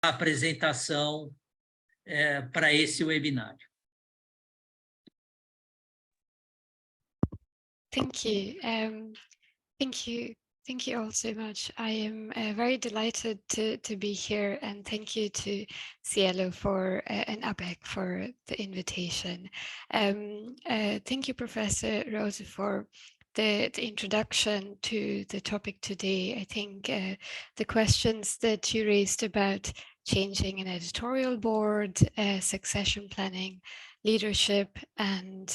a apresentação para esse webinário. Thank you. Thank you all so much. I am very delighted to be here, and thank you to Cielo for and ABEC for the invitation. Thank you, Professor Rose, for the introduction to the topic today. I think the questions that you raised about changing an editorial board, succession planning, leadership, and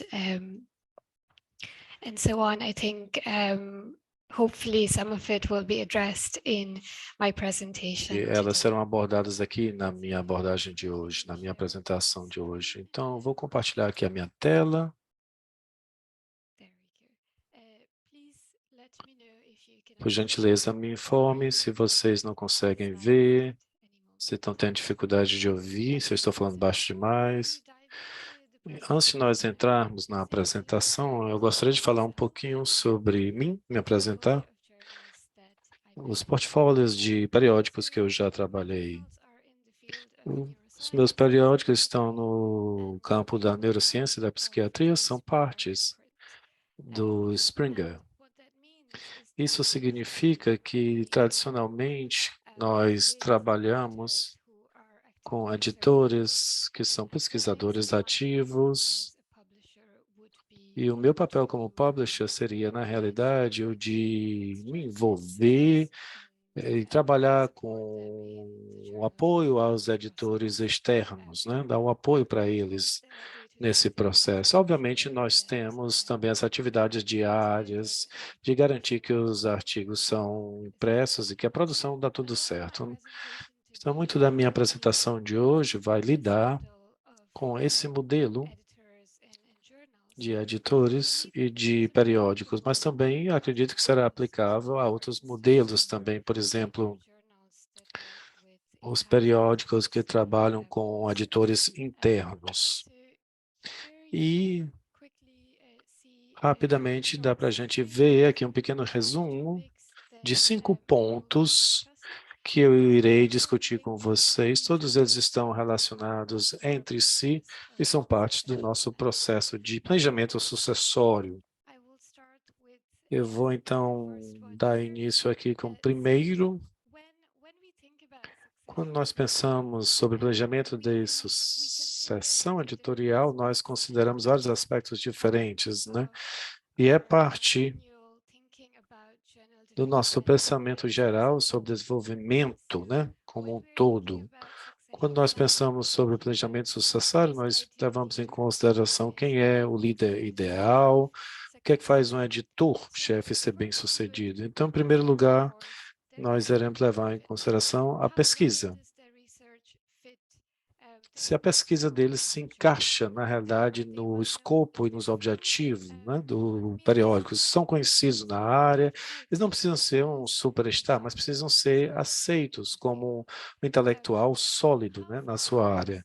so on, I think hopefully some of it will be addressed in my presentation. E elas serão abordadas aqui na minha abordagem de hoje, na minha apresentação de hoje. Então, vou compartilhar aqui a minha tela. Por gentileza, me informe se vocês não conseguem ver, se estão tendo dificuldade de ouvir, se eu estou falando baixo demais. Antes de nós entrarmos na apresentação, eu gostaria de falar um pouquinho sobre mim, me apresentar. Os portfólios de periódicos que eu já trabalhei. Os meus periódicos estão no campo da neurociência e da psiquiatria, são partes do Springer. Isso significa que, tradicionalmente, nós trabalhamos com editores que são pesquisadores ativos, e o meu papel como publisher seria, na realidade, o de me envolver e trabalhar com o apoio aos editores externos, né? Dar um apoio para eles nesse processo. Obviamente, nós temos também as atividades diárias de garantir que os artigos são impressos e que a produção dá tudo certo. Então, muito da minha apresentação de hoje vai lidar com esse modelo de editores e de periódicos, mas também acredito que será aplicável a outros modelos também, por exemplo, os periódicos que trabalham com editores internos. E, rapidamente, dá para a gente ver aqui um pequeno resumo de 5 pontos que eu irei discutir com vocês. Todos eles estão relacionados entre si e são parte do nosso processo de planejamento sucessório. Eu vou, então, dar início aqui com o primeiro. Quando nós pensamos sobre planejamento de sucessão editorial, nós consideramos vários aspectos diferentes, né? E é parte do nosso pensamento geral sobre desenvolvimento, né, como um todo. Quando nós pensamos sobre o planejamento sucessório, nós levamos em consideração quem é o líder ideal, o que é que faz um editor-chefe ser bem-sucedido. Então, em primeiro lugar, nós iremos levar em consideração a pesquisa. Se a pesquisa deles se encaixa, na realidade, no escopo e nos objetivos, né, do periódico, são conhecidos na área, eles não precisam ser um superstar, mas precisam ser aceitos como um intelectual sólido, né, na sua área.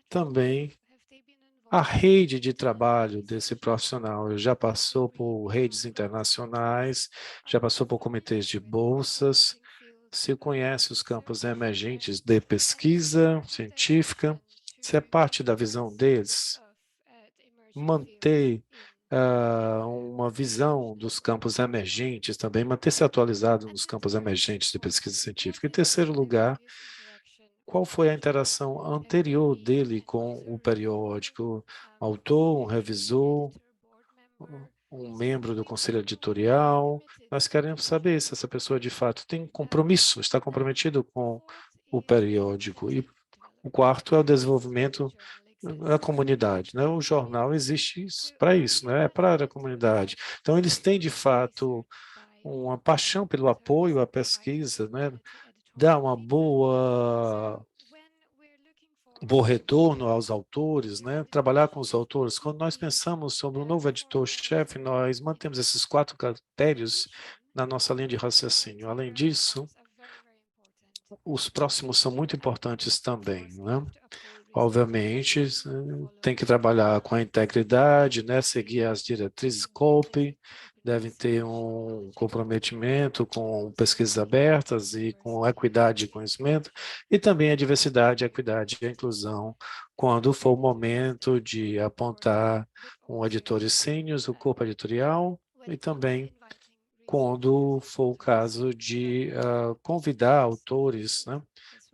Também a rede de trabalho desse profissional já passou por redes internacionais, já passou por comitês de bolsas, se conhece os campos emergentes de pesquisa científica, se é parte da visão deles, manter uma visão dos campos emergentes também, manter-se atualizado nos campos emergentes de pesquisa científica. Em terceiro lugar, qual foi a interação anterior dele com o periódico? Um autor, um revisor, um membro do conselho editorial. Nós queremos saber se essa pessoa, de fato, tem compromisso, está comprometido com o periódico. E o quarto é o desenvolvimento da comunidade, né? O jornal existe para isso, né? É para a comunidade. Então, eles têm, de fato, uma paixão pelo apoio à pesquisa, né? Dá uma bom retorno aos autores, né? Trabalhar com os autores. Quando nós pensamos sobre um novo editor-chefe, nós mantemos esses 4 critérios na nossa linha de raciocínio. Além disso, os próximos são muito importantes também, né? Obviamente, tem que trabalhar com a integridade, né? Seguir as diretrizes COPE, devem ter um comprometimento com pesquisas abertas e com equidade de conhecimento, e também a diversidade, a equidade e a inclusão, quando for o momento de apontar um editor sênior, o corpo editorial, e também quando for o caso de convidar autores, né,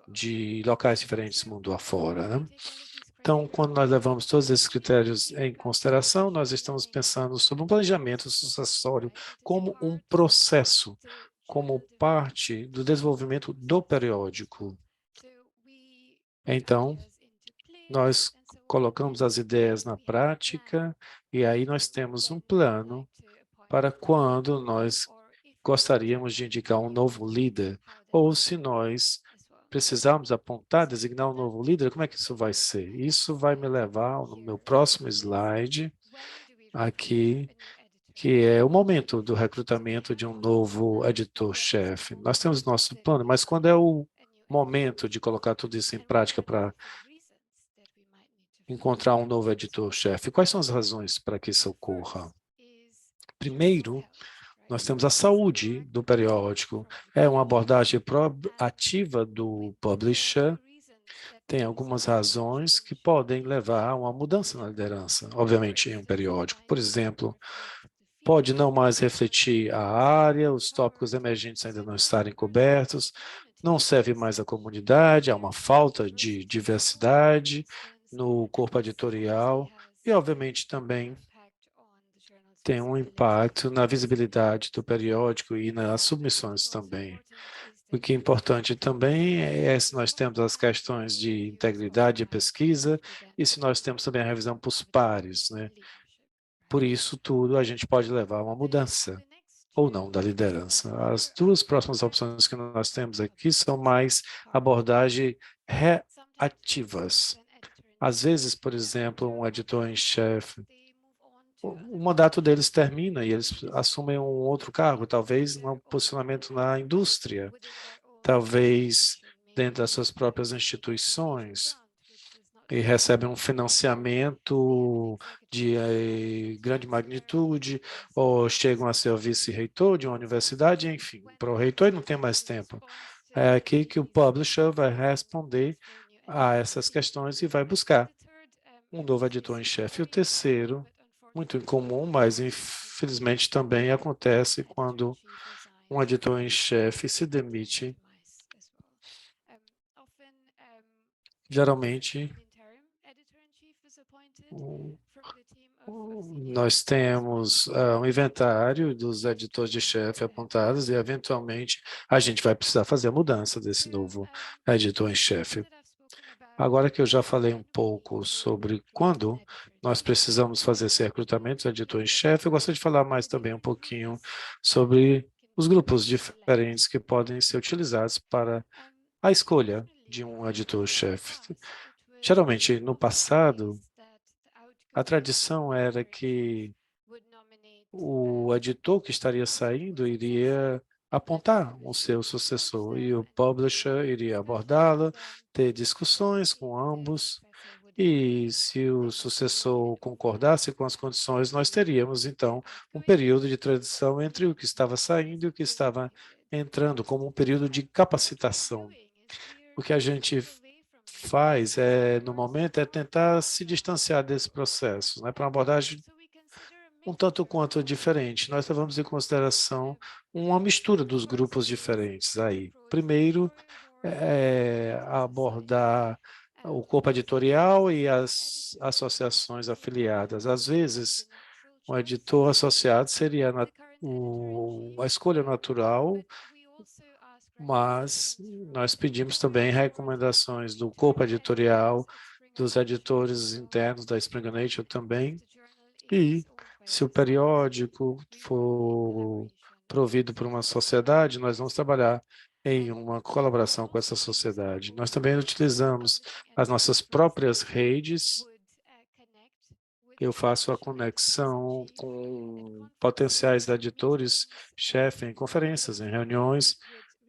de locais diferentes mundo afora, né? Então, quando nós levamos todos esses critérios em consideração, nós estamos pensando sobre um planejamento sucessório como um processo, como parte do desenvolvimento do periódico. Então, nós colocamos as ideias na prática e aí nós temos um plano para quando nós gostaríamos de indicar um novo líder, ou se nós precisarmos apontar, designar um novo líder, como é que isso vai ser? Isso vai me levar no meu próximo slide, aqui, que é o momento do recrutamento de um novo editor-chefe. Nós temos nosso plano, mas quando é o momento de colocar tudo isso em prática para encontrar um novo editor-chefe? Quais são as razões para que isso ocorra? Primeiro, nós temos a saúde do periódico. É uma abordagem proativa do publisher. Tem algumas razões que podem levar a uma mudança na liderança, obviamente, em um periódico. Por exemplo, pode não mais refletir a área, os tópicos emergentes ainda não estarem cobertos, não serve mais à comunidade, há uma falta de diversidade no corpo editorial e, obviamente, também tem um impacto na visibilidade do periódico e nas submissões também. O que é importante também é se nós temos as questões de integridade de pesquisa e se nós temos também a revisão por pares, né? Por isso tudo a gente pode levar a uma mudança ou não da liderança. As duas próximas opções que nós temos aqui são mais abordagem reativas. Às vezes, por exemplo, um editor em chefe, o mandato deles termina e eles assumem um outro cargo, talvez um posicionamento na indústria, talvez dentro das suas próprias instituições, e recebem um financiamento de grande magnitude, ou chegam a ser o vice-reitor de uma universidade, enfim, para o reitor ele não tem mais tempo. É aqui que o publisher vai responder a essas questões e vai buscar um novo editor em chefe. E o terceiro, muito incomum, mas infelizmente também acontece quando um editor em chefe se demite. Geralmente, nós temos um inventário dos editores de chefe apontados e, eventualmente, a gente vai precisar fazer a mudança desse novo editor em chefe. Agora que eu já falei um pouco sobre quando nós precisamos fazer esse recrutamento de editor em chefe, eu gostaria de falar mais também um pouquinho sobre os grupos diferentes que podem ser utilizados para a escolha de um editor-chefe. Geralmente, no passado, a tradição era que o editor que estaria saindo iria apontar o seu sucessor e o publisher iria abordá-lo, ter discussões com ambos e se o sucessor concordasse com as condições, nós teríamos então um período de transição entre o que estava saindo e o que estava entrando, como um período de capacitação. O que a gente faz no momento é tentar se distanciar desse processo, né, para uma abordagem um tanto quanto diferente. Nós levamos em consideração uma mistura dos grupos diferentes aí. Primeiro, abordar o corpo editorial e as associações afiliadas. Às vezes, um editor associado seria a escolha natural, mas nós pedimos também recomendações do corpo editorial, dos editores internos da Springer Nature também, e se o periódico for provido por uma sociedade, nós vamos trabalhar em uma colaboração com essa sociedade. Nós também utilizamos as nossas próprias redes. Eu faço a conexão com potenciais editores-chefe em conferências, em reuniões.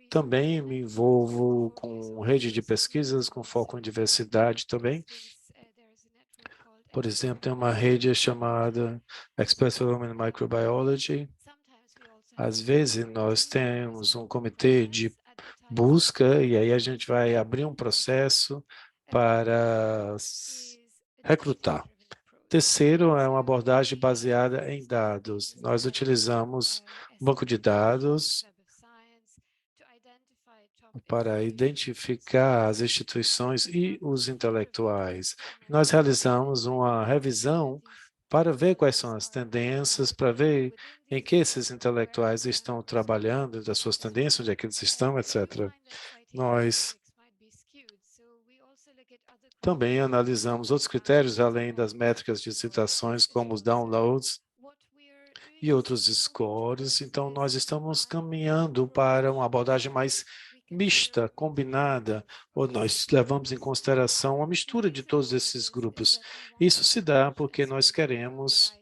Também me envolvo com rede de pesquisas, com foco em diversidade também. Por exemplo, tem uma rede chamada Express Women Microbiology. Às vezes, nós temos um comitê de busca e aí a gente vai abrir um processo para recrutar. Terceiro, é uma abordagem baseada em dados. Nós utilizamos um banco de dados para identificar as instituições e os intelectuais. Nós realizamos uma revisão para ver quais são as tendências, para ver em que esses intelectuais estão trabalhando, das suas tendências, onde é que eles estão, etc. Nós também analisamos outros critérios, além das métricas de citações, como os downloads e outros scores. Então, nós estamos caminhando para uma abordagem mais mista, combinada, ou nós levamos em consideração uma mistura de todos esses grupos. Isso se dá porque nós queremos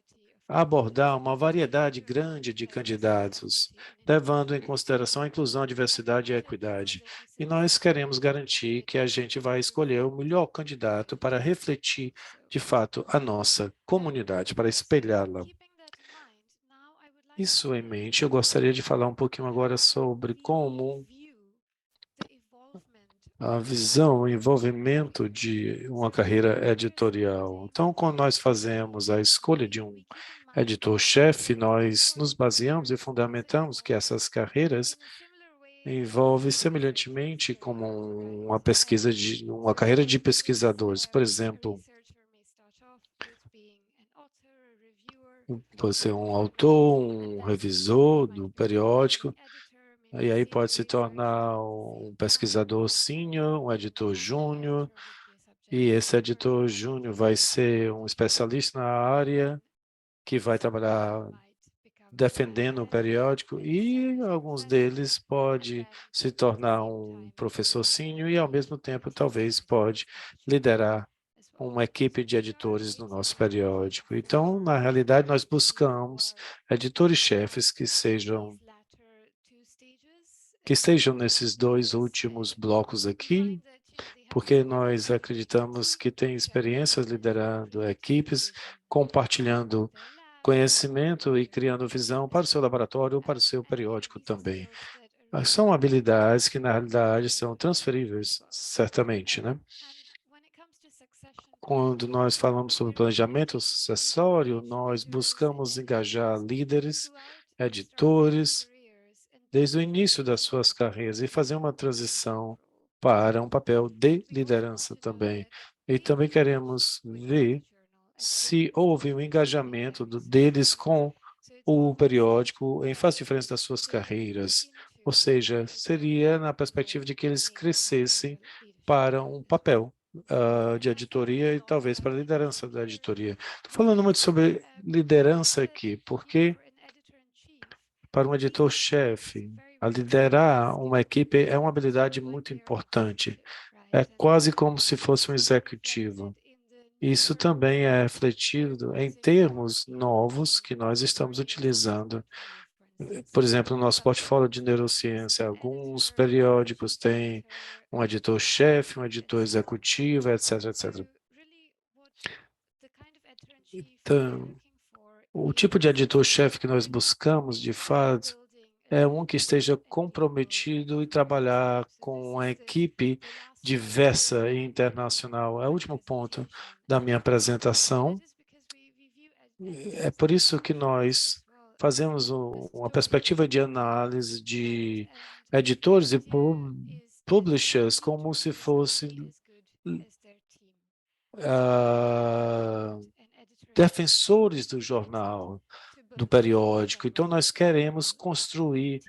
abordar uma variedade grande de candidatos, levando em consideração a inclusão, a diversidade e a equidade. E nós queremos garantir que a gente vai escolher o melhor candidato para refletir, de fato, a nossa comunidade, para espelhá-la. Isso em mente, eu gostaria de falar um pouquinho agora sobre como a visão, o envolvimento de uma carreira editorial. Então, quando nós fazemos a escolha de um editor-chefe, nós nos baseamos e fundamentamos que essas carreiras envolvem semelhantemente como uma carreira de pesquisadores. Por exemplo, pode ser um autor, um revisor do periódico, e aí pode se tornar um pesquisador sênior, um editor júnior, e esse editor júnior vai ser um especialista na área que vai trabalhar defendendo o periódico, e alguns deles pode se tornar um professor sênior e, ao mesmo tempo, talvez pode liderar uma equipe de editores no nosso periódico. Então, na realidade, nós buscamos editores-chefes que estejam nesses dois últimos blocos aqui, porque nós acreditamos que têm experiências liderando equipes, compartilhando conhecimento e criando visão para o seu laboratório ou para o seu periódico também. São habilidades que, na realidade, são transferíveis, certamente, né? Quando nós falamos sobre planejamento sucessório, nós buscamos engajar líderes, editores, desde o início das suas carreiras e fazer uma transição para um papel de liderança também. E também queremos ver se houve um engajamento deles com o periódico em fase diferente das suas carreiras. Ou seja, seria na perspectiva de que eles crescessem para um papel de editoria e talvez para a liderança da editoria. Estou falando muito sobre liderança aqui, porque para um editor-chefe, a liderar uma equipe é uma habilidade muito importante. É quase como se fosse um executivo. Isso também é refletido em termos novos que nós estamos utilizando. Por exemplo, no nosso portfólio de neurociência, alguns periódicos têm um editor-chefe, um editor executivo, etc, etc. Então, o tipo de editor-chefe que nós buscamos, de fato, é um que esteja comprometido e trabalhar com uma equipe diversa e internacional. É o último ponto da minha apresentação. É por isso que nós fazemos uma perspectiva de análise de editores e publishers como se fossem defensores do jornal, do periódico. Então, nós queremos construir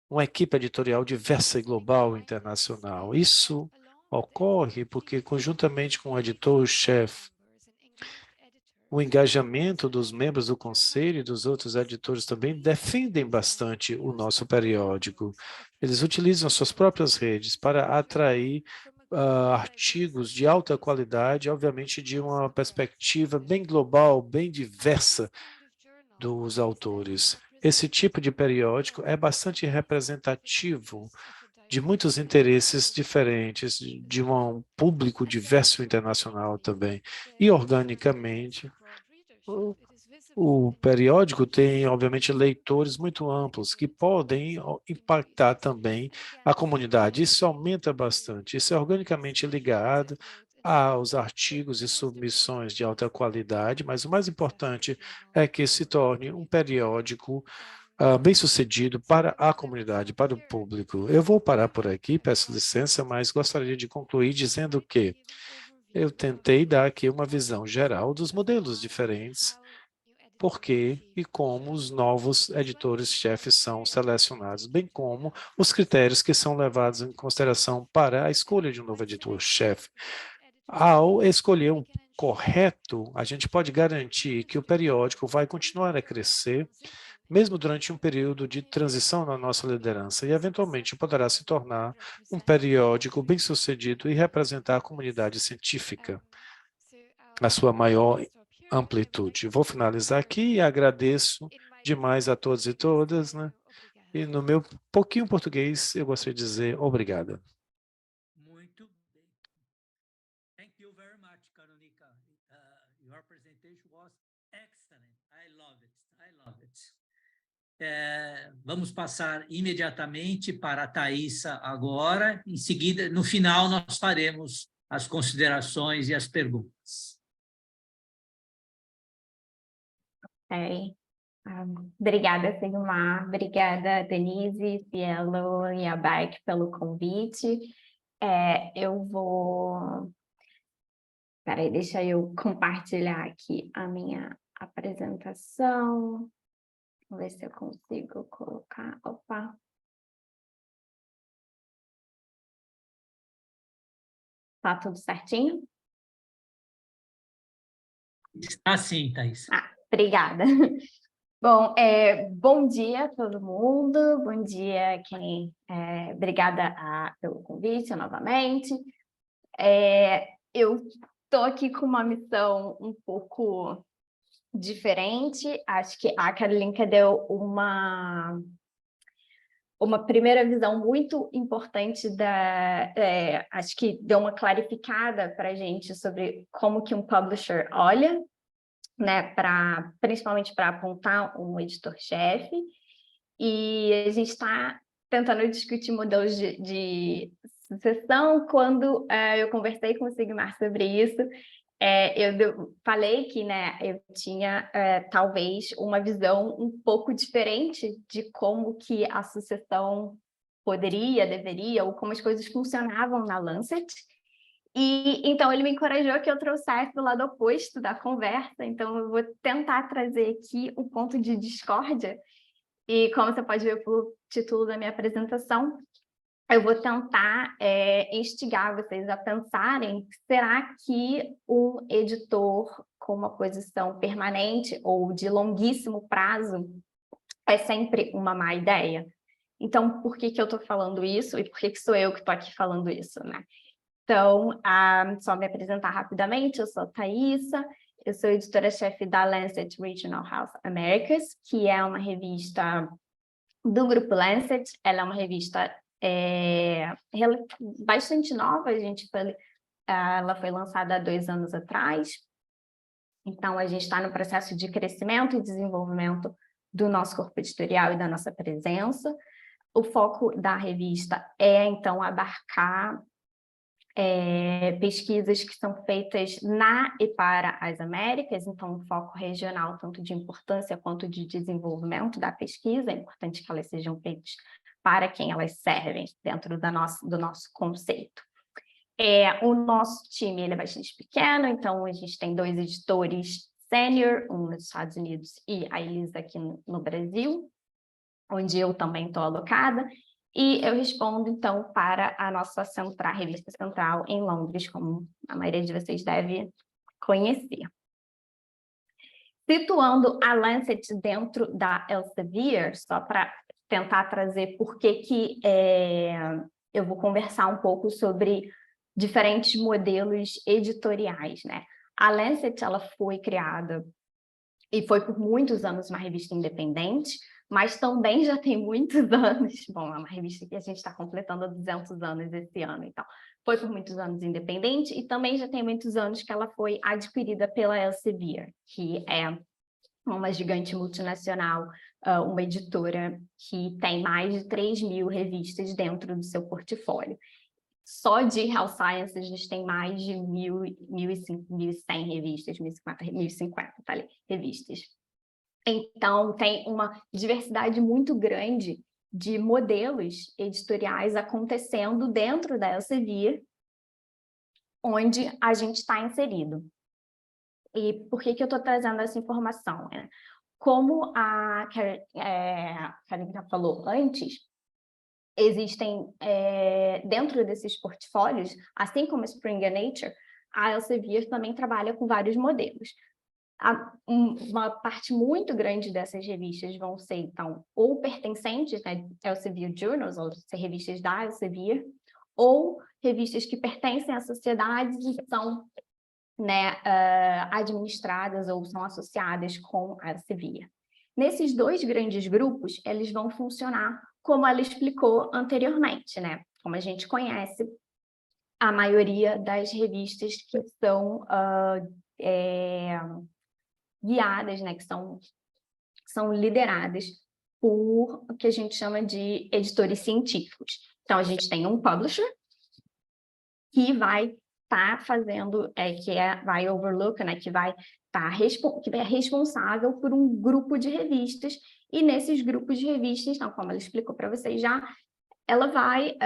uma equipe editorial diversa e global internacional. Isso ocorre porque, conjuntamente com o editor-chefe, o engajamento dos membros do conselho e dos outros editores também defendem bastante o nosso periódico. Eles utilizam suas próprias redes para atrair artigos de alta qualidade, obviamente de uma perspectiva bem global, bem diversa dos autores. Esse tipo de periódico é bastante representativo de muitos interesses diferentes, de um público diverso internacional também. E, organicamente, O periódico tem, obviamente, leitores muito amplos que podem impactar também a comunidade. Isso aumenta bastante. Isso é organicamente ligado aos artigos e submissões de alta qualidade, mas o mais importante é que se torne um periódico bem-sucedido para a comunidade, para o público. Eu vou parar por aqui, peço licença, mas gostaria de concluir dizendo que eu tentei dar aqui uma visão geral dos modelos diferentes, por que e como os novos editores-chefes são selecionados, bem como os critérios que são levados em consideração para a escolha de um novo editor-chefe. Ao escolher um correto, a gente pode garantir que o periódico vai continuar a crescer, mesmo durante um período de transição na nossa liderança, e eventualmente poderá se tornar um periódico bem-sucedido e representar a comunidade científica, a sua maior amplitude. Vou finalizar aqui e agradeço demais a todos e todas, né? E no meu pouquinho português, eu gostaria de dizer obrigada. Muito bem. Thank you very much, Karonika. Your presentation was excellent. I love it. I love it. Vamos passar imediatamente para a Thaisa agora. Em seguida, no final, nós faremos as considerações e as perguntas. Obrigada, Sigmar. Obrigada, Denise, Cielo e a Beck pelo convite. Eu vou... Peraí, deixa eu compartilhar aqui a minha apresentação. Vamos ver se eu consigo colocar... Opa! Tá tudo certinho? Está sim, Thaisa. Obrigada. Bom, bom dia a todo mundo, bom dia quem... obrigada pelo convite novamente. Eu estou aqui com uma missão um pouco diferente. Acho que a Karolinka deu uma primeira visão muito importante acho que deu uma clarificada para a gente sobre como que um publisher olha, né, principalmente para apontar um editor-chefe, e a gente está tentando discutir modelos de sucessão. Quando eu conversei com o Sigmar sobre isso, eu falei que, né, eu tinha talvez uma visão um pouco diferente de como que a sucessão poderia, deveria, ou como as coisas funcionavam na Lancet. E então ele me encorajou que eu trouxesse o lado oposto da conversa. Então eu vou tentar trazer aqui um ponto de discórdia. E como você pode ver pelo título da minha apresentação, eu vou tentar instigar vocês a pensarem: será que um editor com uma posição permanente ou de longuíssimo prazo é sempre uma má ideia? Então, por que eu estou falando isso e por que sou eu que estou aqui falando isso, né? Então, só me apresentar rapidamente, eu sou a Thaisa, eu sou editora-chefe da Lancet Regional Health Americas, que é uma revista do grupo Lancet. Ela é uma revista bastante nova, ela foi lançada há 2 anos atrás. Então, a gente está no processo de crescimento e desenvolvimento do nosso corpo editorial e da nossa presença. O foco da revista é, então, abarcar pesquisas que são feitas na e para as Américas, então um foco regional, tanto de importância quanto de desenvolvimento da pesquisa. É importante que elas sejam feitas para quem elas servem, dentro do nosso conceito. O nosso time ele é bastante pequeno, então a gente tem 2 editores sênior, um nos Estados Unidos e a Elisa aqui no Brasil, onde eu também estou alocada. E eu respondo, então, para a nossa revista central em Londres, como a maioria de vocês deve conhecer. Situando a Lancet dentro da Elsevier, só para tentar trazer por que eu vou conversar um pouco sobre diferentes modelos editoriais, né? A Lancet, ela foi criada e foi por muitos anos uma revista independente, mas também já tem muitos anos, bom, é uma revista que a gente está completando 200 anos esse ano, então, foi por muitos anos independente, e também já tem muitos anos que ela foi adquirida pela Elsevier, que é uma gigante multinacional, uma editora que tem mais de 3.000 revistas dentro do seu portfólio. Só de Health Sciences, a gente tem mais de 1.100 revistas, 1.050 tá ali, revistas. Então, tem uma diversidade muito grande de modelos editoriais acontecendo dentro da Elsevier, onde a gente está inserido. E por que eu estou trazendo essa informação? Como a Karen já falou antes, existem dentro desses portfólios, assim como a Springer Nature, a Elsevier também trabalha com vários modelos. Uma parte muito grande dessas revistas vão ser, então, ou pertencentes, né, Elsevier Journals, ou ser revistas da Elsevier, ou revistas que pertencem a sociedades e são, né, administradas ou são associadas com a Elsevier. Nesses dois grandes grupos, eles vão funcionar como ela explicou anteriormente, né? Como a gente conhece, a maioria das revistas que são guiadas, né? Que são lideradas por o que a gente chama de editores científicos. Então, a gente tem um publisher que vai estar fazendo, vai overlook, né? Que é responsável por um grupo de revistas, e nesses grupos de revistas, então, como ela explicou para vocês já, ela vai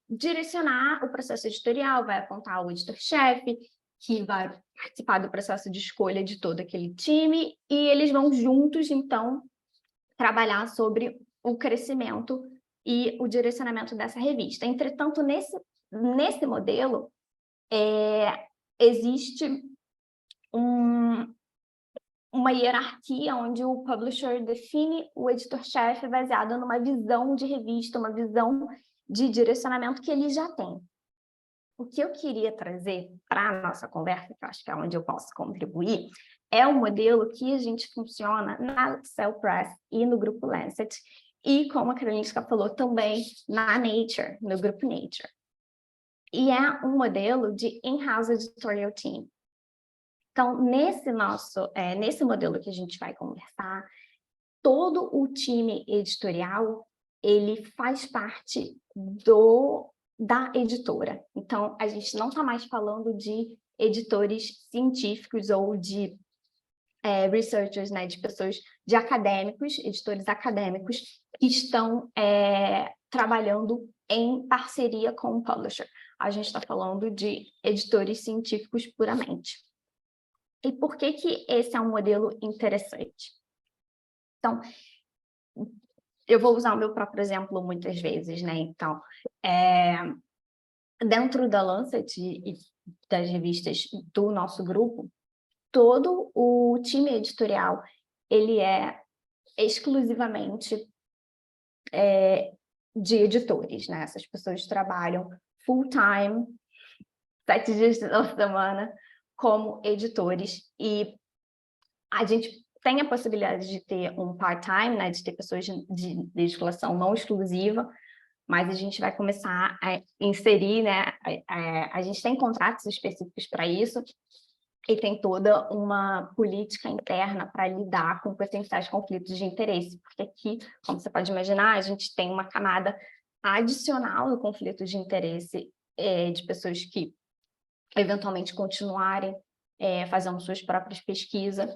direcionar o processo editorial, vai apontar o editor-chefe, que vai participar do processo de escolha de todo aquele time, e eles vão juntos, então, trabalhar sobre o crescimento e o direcionamento dessa revista. Entretanto, nesse modelo, existe uma hierarquia onde o publisher define o editor-chefe baseado numa visão de revista, uma visão de direcionamento que ele já tem. O que eu queria trazer para a nossa conversa, que eu acho que é onde eu posso contribuir, é um modelo que a gente funciona na Cell Press e no grupo Lancet, e, como a Karolinska falou, também na Nature, no grupo Nature. E é um modelo de in-house editorial team. Então, nesse modelo que a gente vai conversar, todo o time editorial, ele faz parte da editora. Então, a gente não está mais falando de editores científicos ou de researchers, né, de pessoas, de acadêmicos, editores acadêmicos, que estão trabalhando em parceria com o publisher. A gente está falando de editores científicos puramente. E por que esse é um modelo interessante? Então, eu vou usar o meu próprio exemplo muitas vezes, né? Então, dentro da Lancet e das revistas do nosso grupo, todo o time editorial, ele é exclusivamente de editores, né? Essas pessoas trabalham full-time, 7 dias da semana, como editores, e a gente tem a possibilidade de ter um part-time, né, de ter pessoas de dedicação não exclusiva, mas a gente vai começar a inserir, né, a gente tem contratos específicos para isso, e tem toda uma política interna para lidar com potenciais conflitos de interesse, porque aqui, como você pode imaginar, a gente tem uma camada adicional do conflito de interesse de pessoas que eventualmente continuarem fazendo suas próprias pesquisas,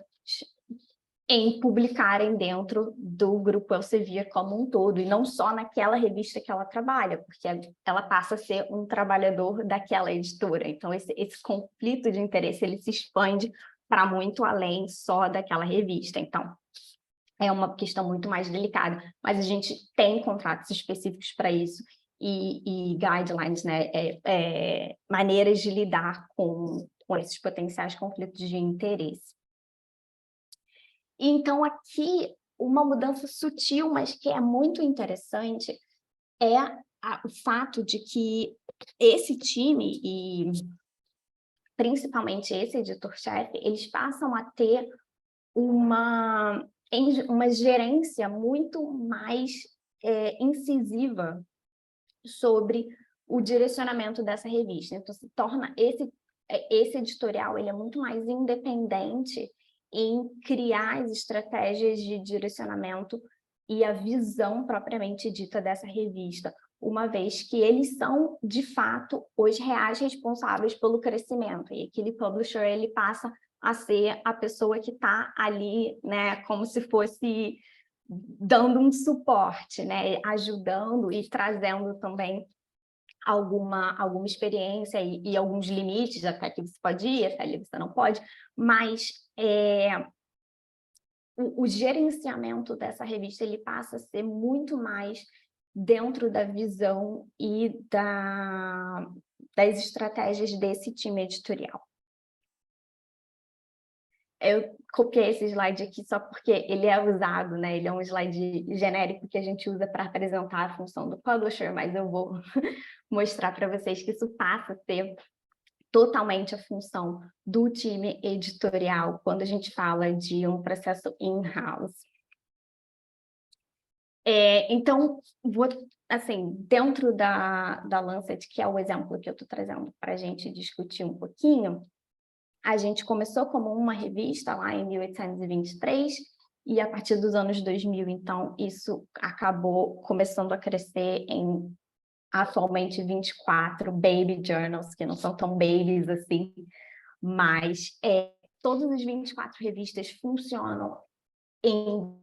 em publicarem dentro do grupo Elsevier como um todo, e não só naquela revista que ela trabalha, porque ela passa a ser um trabalhador daquela editora. Então, esse conflito de interesse, ele se expande para muito além só daquela revista. Então, é uma questão muito mais delicada, mas a gente tem contratos específicos para isso, e guidelines, né, maneiras de lidar com esses potenciais conflitos de interesse. Então, aqui, uma mudança sutil, mas que é muito interessante, é o fato de que esse time, e principalmente esse editor-chefe, eles passam a ter uma gerência muito mais incisiva sobre o direcionamento dessa revista. Então, se torna esse editorial, ele é muito mais independente em criar as estratégias de direcionamento e a visão propriamente dita dessa revista, uma vez que eles são, de fato, os reais responsáveis pelo crescimento. E aquele publisher, ele passa a ser a pessoa que está ali, né, como se fosse dando um suporte, né, ajudando e trazendo também alguma experiência e alguns limites, até que você pode ir, até ali você não pode, mas o gerenciamento dessa revista, ele passa a ser muito mais dentro da visão e das estratégias desse time editorial. Eu copiei esse slide aqui só porque ele é usado, né? Ele é um slide genérico que a gente usa para apresentar a função do publisher, mas eu vou mostrar para vocês que isso passa a ser totalmente a função do time editorial quando a gente fala de um processo in-house. Então, assim, dentro da Lancet, que é o exemplo que eu estou trazendo para a gente discutir um pouquinho, a gente começou como uma revista lá em 1823, e a partir dos anos 2000, então, isso acabou começando a crescer em, atualmente, 24 baby journals, que não são tão babies assim, mas todas as 24 revistas funcionam em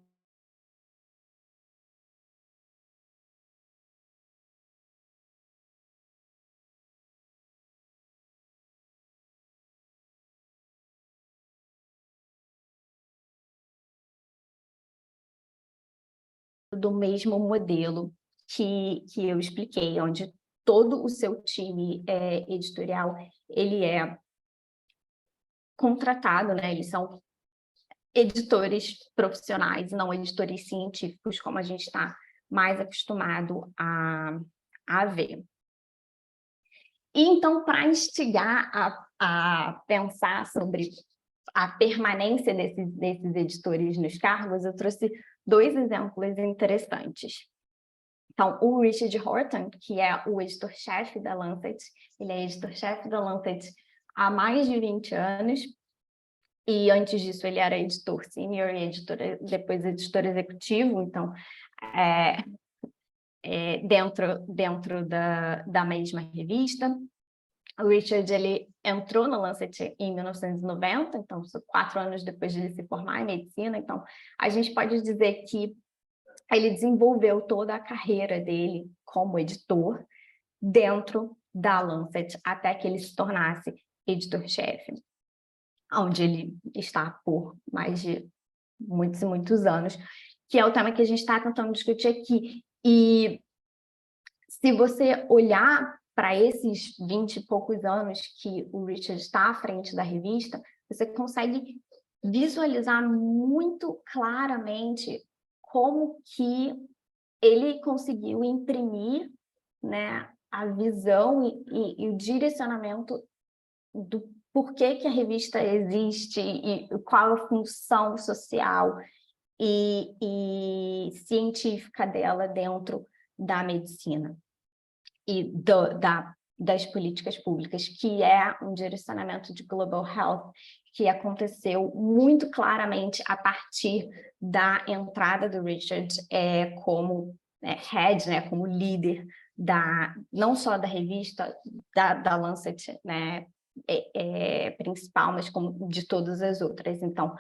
do mesmo modelo que eu expliquei, onde todo o seu time editorial, ele é contratado, né? Eles são editores profissionais, não editores científicos, como a gente está mais acostumado a ver. E então, para instigar a pensar sobre a permanência desses editores nos cargos, eu trouxe 2 exemplos interessantes. Então, o Richard Horton, que é o editor-chefe da Lancet, ele é editor-chefe da Lancet há mais de 20 anos, e antes disso ele era editor sênior e depois editor executivo, então, dentro da mesma revista. O Richard, ele entrou na Lancet em 1990, então, 4 anos depois de ele se formar em medicina, então, a gente pode dizer que ele desenvolveu toda a carreira dele como editor dentro da Lancet, até que ele se tornasse editor-chefe, onde ele está por mais de muitos e muitos anos, que é o tema que a gente está tentando discutir aqui. E se você olhar para esses 20 e poucos anos que o Richard está à frente da revista, você consegue visualizar muito claramente como que ele conseguiu imprimir, né, a visão e o direcionamento do porquê que a revista existe e qual a função social e científica dela dentro da medicina e das políticas públicas, que é um direcionamento de Global Health que aconteceu muito claramente a partir da entrada do Richard como head, né, como líder não só da revista, da Lancet, né, principal, mas como de todas as outras. Então,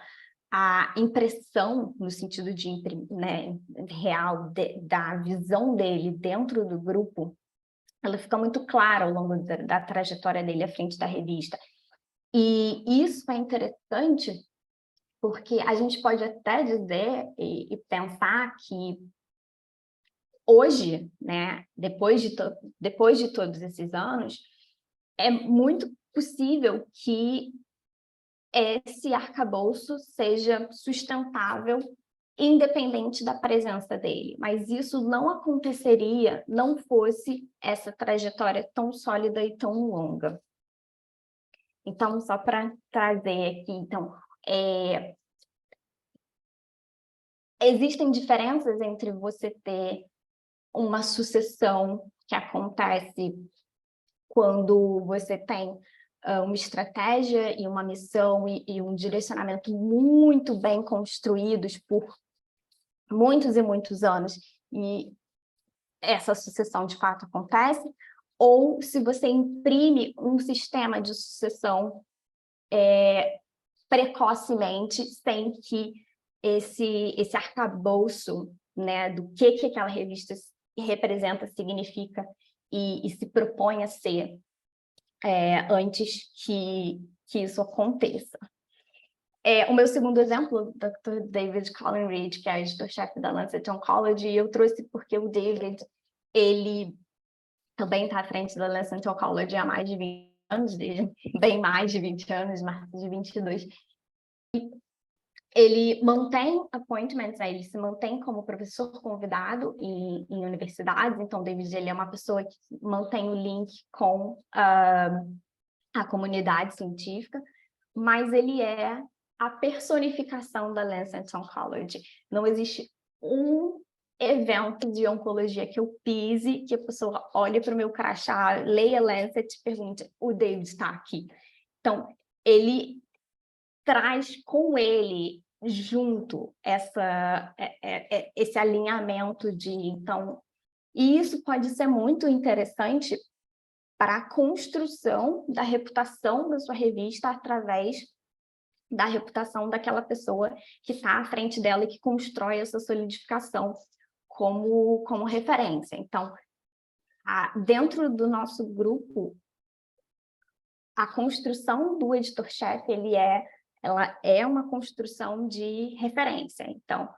a impressão, no sentido de né, real, da visão dele dentro do grupo, ela fica muito clara ao longo da trajetória dele à frente da revista. E isso é interessante porque a gente pode até dizer e pensar que hoje, né, depois de todos esses anos, é muito possível que esse arcabouço seja sustentável independente da presença dele, mas isso não aconteceria não fosse essa trajetória tão sólida e tão longa. Então, só para trazer aqui, então, existem diferenças entre você ter uma sucessão que acontece quando você tem uma estratégia e uma missão e um direcionamento muito bem construídos por muitos e muitos anos, e essa sucessão de fato acontece, ou se você imprime um sistema de sucessão precocemente, sem que esse arcabouço, né, do que aquela revista representa, significa e se propõe a ser antes que isso aconteça. O meu segundo exemplo, Dr. David Colin Reid, que é editor-chefe da Lancet Oncology, eu trouxe porque o David, ele também está à frente da Lancet Oncology há mais de 20 anos, desde bem mais de 20 anos, mais de 22. Ele mantém appointments, né? Ele se mantém como professor convidado em universidades, então o David, ele é uma pessoa que mantém o link com a comunidade científica, mas ele é a personificação da Lancet Oncology. Não existe um evento de oncologia que eu pise, que a pessoa olhe para o meu crachá, leia Lancet e pergunte, o David está aqui. Então, ele traz com ele junto esse alinhamento de... Então, e isso pode ser muito interessante para a construção da reputação da sua revista através da reputação daquela pessoa que está à frente dela e que constrói essa solidificação como referência. Então, dentro do nosso grupo, a construção do editor-chefe, ela é uma construção de referência. Então,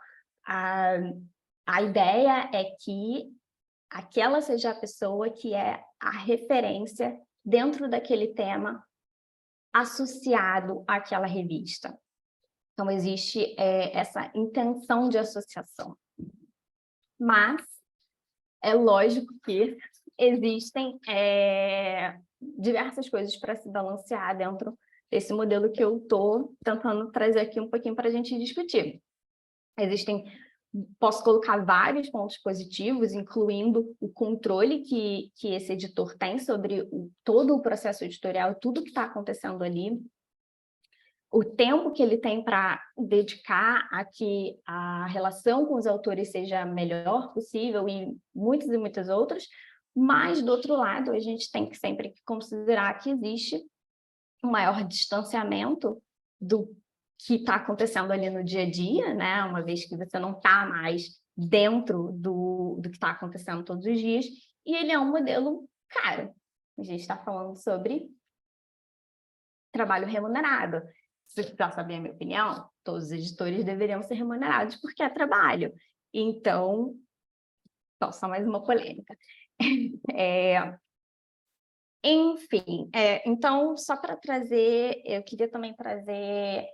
a ideia é que aquela seja a pessoa que é a referência dentro daquele tema associado àquela revista. Então, existe essa intenção de associação. Mas é lógico que existem diversas coisas para se balancear dentro desse modelo que eu estou tentando trazer aqui um pouquinho para a gente discutir. Posso colocar vários pontos positivos, incluindo o controle que esse editor tem sobre todo o processo editorial, tudo que está acontecendo ali, o tempo que ele tem para dedicar a que a relação com os autores seja a melhor possível e muitas outras, mas, do outro lado, a gente tem que sempre considerar que existe um maior distanciamento do que está acontecendo ali no dia a dia, né? Uma vez que você não está mais dentro do que está acontecendo todos os dias, e ele é um modelo caro. A gente está falando sobre trabalho remunerado. Se você já saber a minha opinião, todos os editores deveriam ser remunerados porque é trabalho. Então, só mais uma polêmica. Enfim, então, só para trazer, eu queria também trazer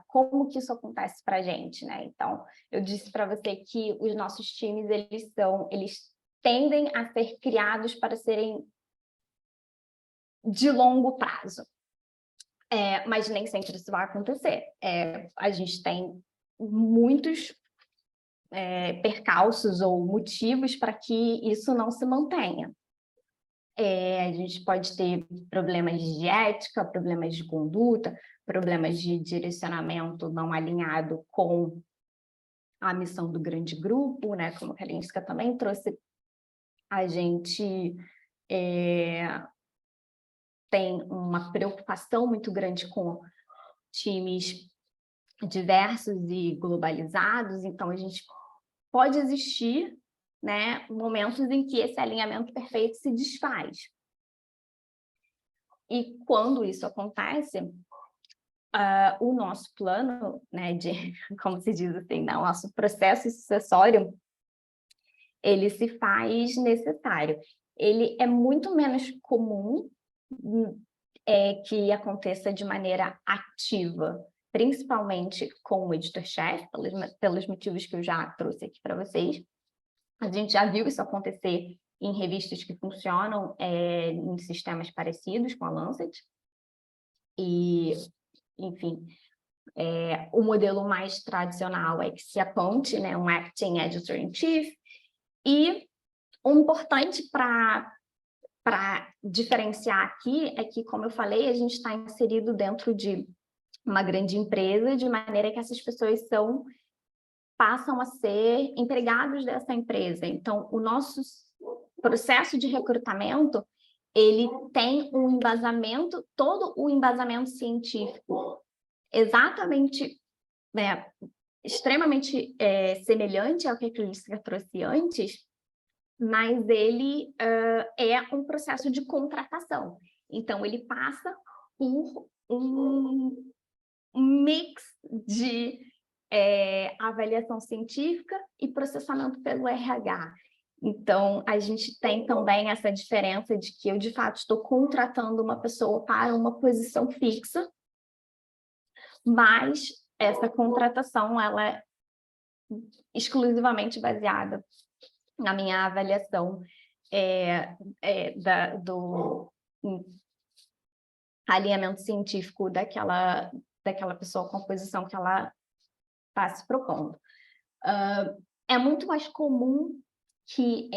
como que isso acontece para a gente, né? Então, eu disse para você que os nossos times, eles tendem a ser criados para serem de longo prazo. Mas nem sempre isso vai acontecer. A gente tem muitos percalços ou motivos para que isso não se mantenha. A gente pode ter problemas de ética, problemas de conduta, problemas de direcionamento não alinhado com a missão do grande grupo, né? Como a Kalinska também trouxe, a gente tem uma preocupação muito grande com times diversos e globalizados, então a gente pode existir, né, momentos em que esse alinhamento perfeito se desfaz. E quando isso acontece, o nosso plano, né, como se diz assim, né, o nosso processo sucessório, ele se faz necessário. Ele é muito menos comum que aconteça de maneira ativa, principalmente com o editor-chefe, pelos motivos que eu já trouxe aqui para vocês. A gente já viu isso acontecer em revistas que funcionam em sistemas parecidos com a Lancet. E, enfim, o modelo mais tradicional é que se aponte, né, um Acting Editor-in-Chief. E o importante para para diferenciar aqui é que, como eu falei, a gente está inserido dentro de uma grande empresa, de maneira que essas pessoas passam a ser empregados dessa empresa. Então, o nosso processo de recrutamento, ele tem um embasamento, todo o embasamento científico exatamente, né, extremamente semelhante ao que a Clística trouxe antes, mas ele é um processo de contratação. Então, ele passa por um mix de avaliação científica e processamento pelo RH. Então, a gente tem também essa diferença de que eu, de fato, estou contratando uma pessoa para uma posição fixa, mas essa contratação ela é exclusivamente baseada na minha avaliação do alinhamento científico daquela pessoa com a posição que ela está se propondo. É muito mais comum que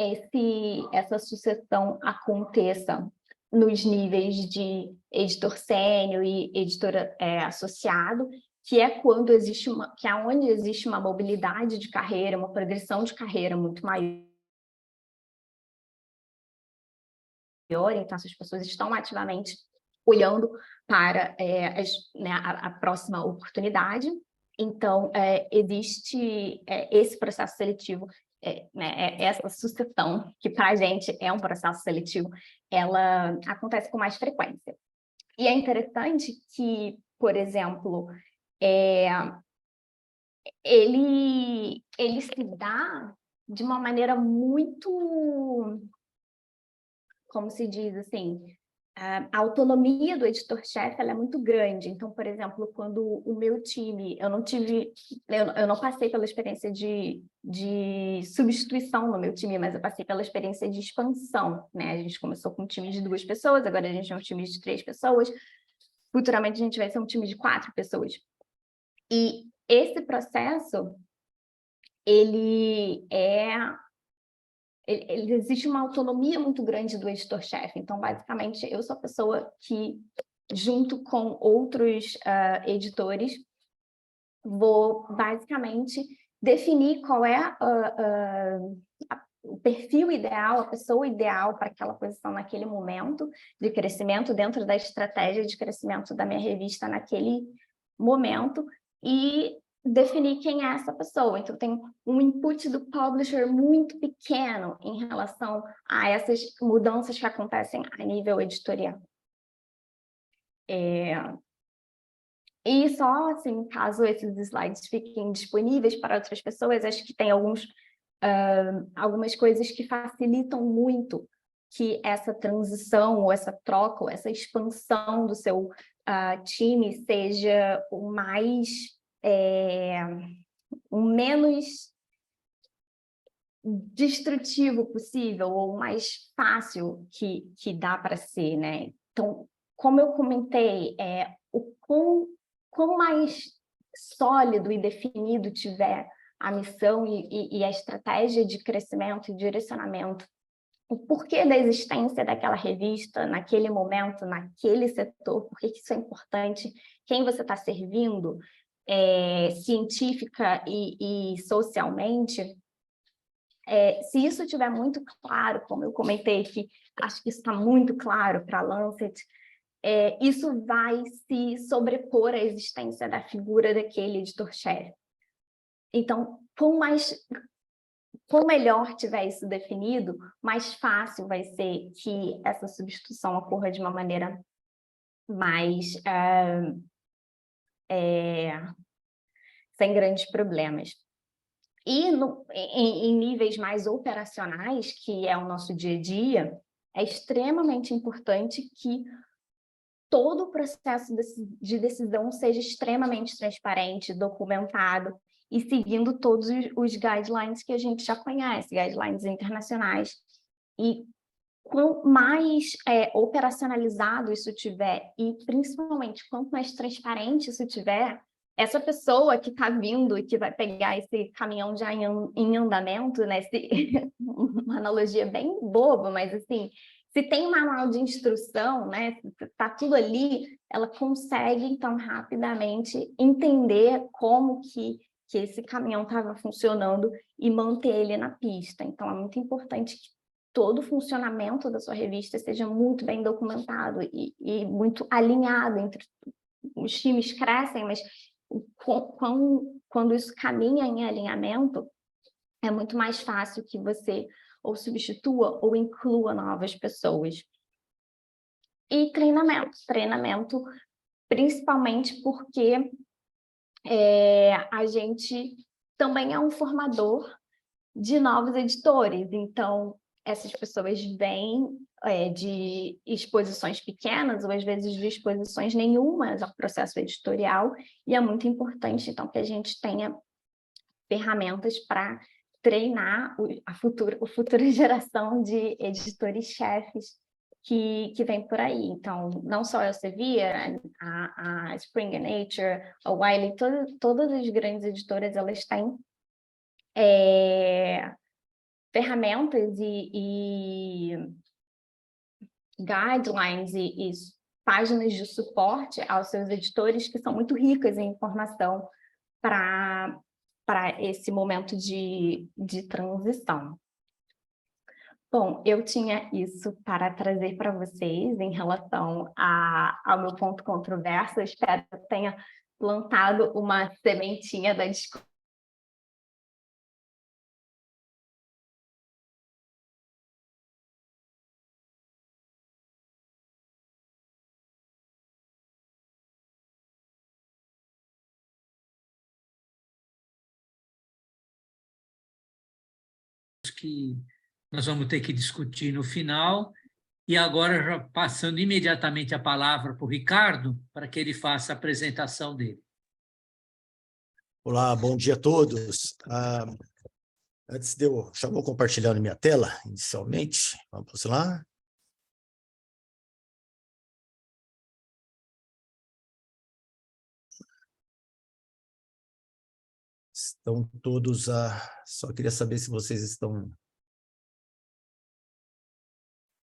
essa sucessão aconteça nos níveis de editor sênior e editor associado, que é quando existe onde existe uma mobilidade de carreira, uma progressão de carreira muito maior. Então, essas pessoas estão ativamente olhando para a próxima oportunidade. Então, existe esse processo seletivo, essa sucessão, que para a gente é um processo seletivo, ela acontece com mais frequência. E é interessante que, por exemplo, ele se dá de uma maneira muito, como se diz assim, a autonomia do editor-chefe é muito grande. Então, por exemplo, quando o meu time, eu não passei pela experiência de substituição no meu time, mas eu passei pela experiência de expansão, né? A gente começou com um time de 2 pessoas, agora a gente é um time de 3 pessoas, futuramente a gente vai ser um time de 4 pessoas. E esse processo, existe uma autonomia muito grande do editor-chefe. Então, basicamente, eu sou a pessoa que, junto com outros editores, vou, basicamente, definir qual é o perfil ideal, a pessoa ideal para aquela posição naquele momento de crescimento, dentro da estratégia de crescimento da minha revista naquele momento, e definir quem é essa pessoa. Então, tem um input do publisher muito pequeno em relação a essas mudanças que acontecem a nível editorial. E só, assim, caso esses slides fiquem disponíveis para outras pessoas, acho que tem algumas coisas que facilitam muito que essa transição, ou essa troca, ou essa expansão do seu time seja o menos destrutivo possível, ou o mais fácil que dá para ser, né? Então, como eu comentei, o quão mais sólido e definido tiver a missão e a estratégia de crescimento e direcionamento, o porquê da existência daquela revista naquele momento, naquele setor, por que isso é importante, quem você está servindo, científica e socialmente, se isso estiver muito claro, como eu comentei, que acho que isso está muito claro para a Lancet, isso vai se sobrepor à existência da figura daquele editor-chefe. Então, quanto melhor tiver isso definido, mais fácil vai ser que essa substituição ocorra de uma maneira mais sem grandes problemas. E em níveis mais operacionais, que é o nosso dia a dia, é extremamente importante que todo o processo de decisão seja extremamente transparente, documentado e seguindo todos os guidelines que a gente já conhece, guidelines internacionais. E quanto mais operacionalizado isso tiver, e principalmente quanto mais transparente isso tiver, essa pessoa que está vindo e que vai pegar esse caminhão já em andamento, né? Uma analogia bem boba, mas assim, Se tem um manual de instrução, né, está tudo ali, ela consegue, então, rapidamente entender como que esse caminhão estava funcionando e manter ele na pista. Então, é muito importante que todo o funcionamento da sua revista seja muito bem documentado e muito alinhado entre os times crescem, mas quando isso caminha em alinhamento, é muito mais fácil que você ou substitua ou inclua novas pessoas. E treinamento principalmente porque a gente também é um formador de novos editores, então essas pessoas vêm de exposições pequenas ou às vezes de exposições nenhumas ao processo editorial, e é muito importante então que a gente tenha ferramentas para treinar a futura geração de editores-chefes que vem por aí. Então, não só a Elsevier, a Springer Nature, a Wiley, todas as grandes editoras, elas têm ferramentas e guidelines e páginas de suporte aos seus editores que são muito ricas em informação para esse momento de transição. Bom, eu tinha isso para trazer para vocês em relação ao meu ponto controverso. Eu espero que eu tenha plantado uma sementinha da discussão. Que nós vamos ter que discutir no final. E agora, já passando imediatamente a palavra para o Ricardo, para que ele faça a apresentação dele. Olá, bom dia a todos. Antes de eu... Já vou compartilhando minha tela, inicialmente. Vamos lá. Estão todos... Só queria saber se vocês estão...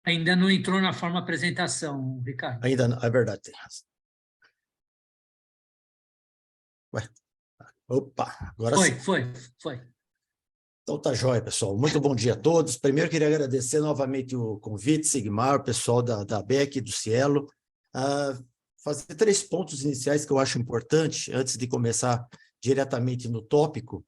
Ainda não entrou na forma apresentação, Ricardo. Ainda não, é verdade, tem razão. Ué. Opa, agora sim. Foi. Então tá jóia, pessoal. Muito bom dia a todos. Primeiro, queria agradecer novamente o convite, Sigmar, o pessoal da ABEC e do Cielo. Fazer 3 pontos iniciais que eu acho importante, antes de começar diretamente no tópico.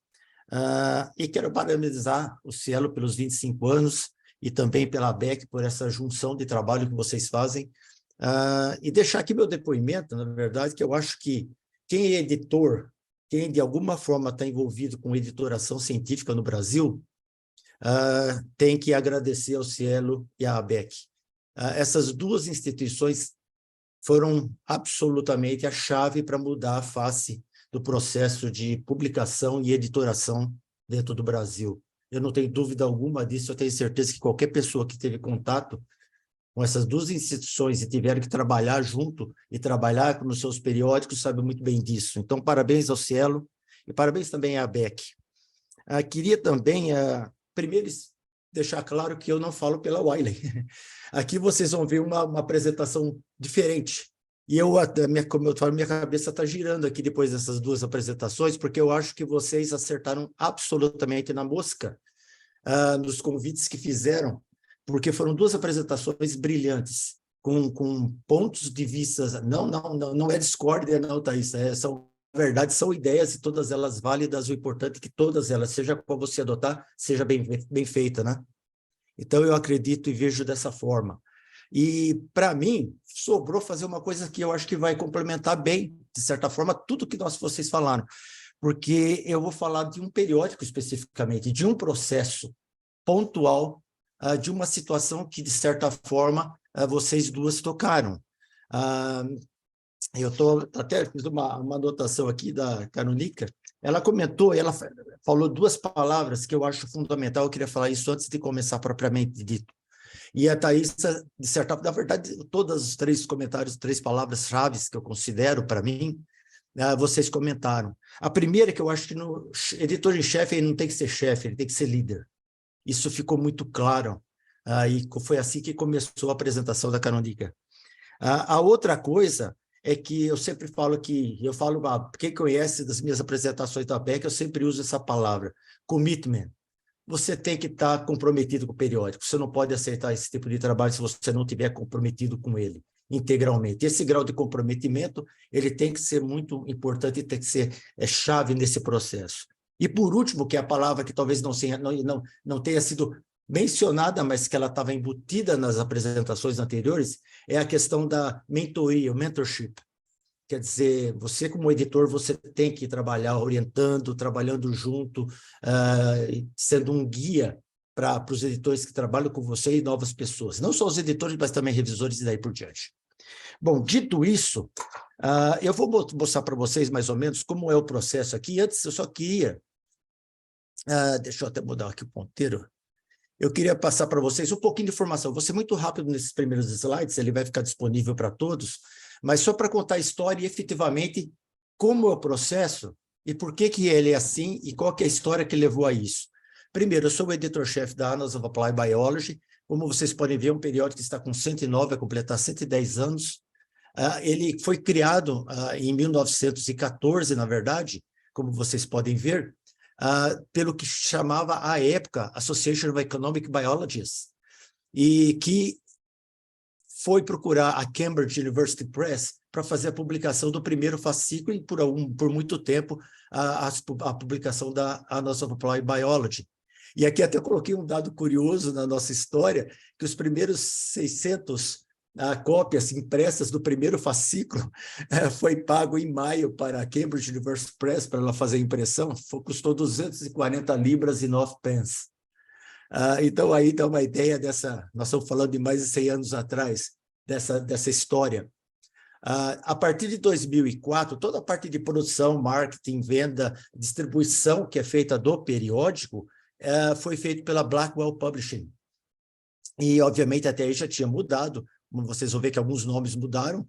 E quero parabenizar o Cielo pelos 25 anos e também pela ABEC por essa junção de trabalho que vocês fazem. E deixar aqui meu depoimento, na verdade, que eu acho que quem é editor, quem de alguma forma está envolvido com editoração científica no Brasil, tem que agradecer ao Cielo e à ABEC. Essas 2 instituições foram absolutamente a chave para mudar a face do processo de publicação e editoração dentro do Brasil. Eu não tenho dúvida alguma disso, eu tenho certeza que qualquer pessoa que teve contato com essas 2 instituições e tiveram que trabalhar junto e trabalhar nos seus periódicos, sabe muito bem disso. Então, parabéns ao Cielo e parabéns também à ABEC. Queria também, primeiro, deixar claro que eu não falo pela Wiley. Aqui vocês vão ver uma apresentação diferente. E como eu falo, minha cabeça está girando aqui depois dessas 2 apresentações, porque eu acho que vocês acertaram absolutamente na mosca nos convites que fizeram, porque foram 2 apresentações brilhantes, com pontos de vista, não é discórdia, não, Thaís, na verdade, são ideias e todas elas válidas, o importante é que todas elas, seja qual você adotar, seja bem feita, né? Então, eu acredito e vejo dessa forma. E, para mim, sobrou fazer uma coisa que eu acho que vai complementar bem, de certa forma, tudo que vocês falaram, porque eu vou falar de um periódico especificamente, de um processo pontual, de uma situação que, de certa forma, vocês 2 tocaram. Eu até fiz uma anotação aqui da Caronica, ela comentou, ela falou 2 palavras que eu acho fundamental, eu queria falar isso antes de começar propriamente dito. E a Thaís, de certa forma, na verdade, todos os 3 comentários, 3 palavras-chave que eu considero para mim, vocês comentaram. A primeira é que eu acho que no editor em chefe ele não tem que ser chefe, ele tem que ser líder. Isso ficou muito claro E foi assim que começou a apresentação da Canonica. A outra coisa é que eu sempre falo quem conhece das minhas apresentações da ABEC, eu sempre uso essa palavra, commitment. Você tem que estar comprometido com o periódico, você não pode aceitar esse tipo de trabalho se você não estiver comprometido com ele integralmente. Esse grau de comprometimento, ele tem que ser muito importante e tem que ser chave nesse processo. E por último, que é a palavra que talvez não tenha sido mencionada, mas que ela estava embutida nas apresentações anteriores, é a questão da mentoria, o mentorship. Quer dizer, você como editor, você tem que trabalhar orientando, trabalhando junto, sendo um guia para os editores que trabalham com você e novas pessoas. Não só os editores, mas também revisores e daí por diante. Bom, dito isso, eu vou mostrar para vocês mais ou menos como é o processo aqui. Antes, eu só queria... deixa eu até mudar aqui o ponteiro. Eu queria passar para vocês um pouquinho de informação. Vou ser muito rápido nesses primeiros slides, ele vai ficar disponível para todos, mas só para contar a história e efetivamente como é o processo e por que ele é assim e qual que é a história que levou a isso. Primeiro, eu sou o editor-chefe da Annals of Applied Biology. Como vocês podem ver, é um periódico que está com 109, vai completar 110 anos. Ele foi criado em 1914, na verdade, como vocês podem ver, pelo que chamava, à época, Association of Economic Biologists, e que foi procurar a Cambridge University Press para fazer a publicação do primeiro fascículo e, por muito tempo, a publicação da Annals of Applied Biology. E aqui até coloquei um dado curioso na nossa história, que os primeiros 600 cópias impressas do primeiro fascículo foi pago em maio para a Cambridge University Press, para ela fazer a impressão, custou 240 libras e 9 pence. Então, aí dá uma ideia dessa... Nós estamos falando de mais de 100 anos atrás, dessa história. A partir de 2004, toda a parte de produção, marketing, venda, distribuição que é feita do periódico foi feito pela Blackwell Publishing. E, obviamente, até aí já tinha mudado, como vocês vão ver que alguns nomes mudaram,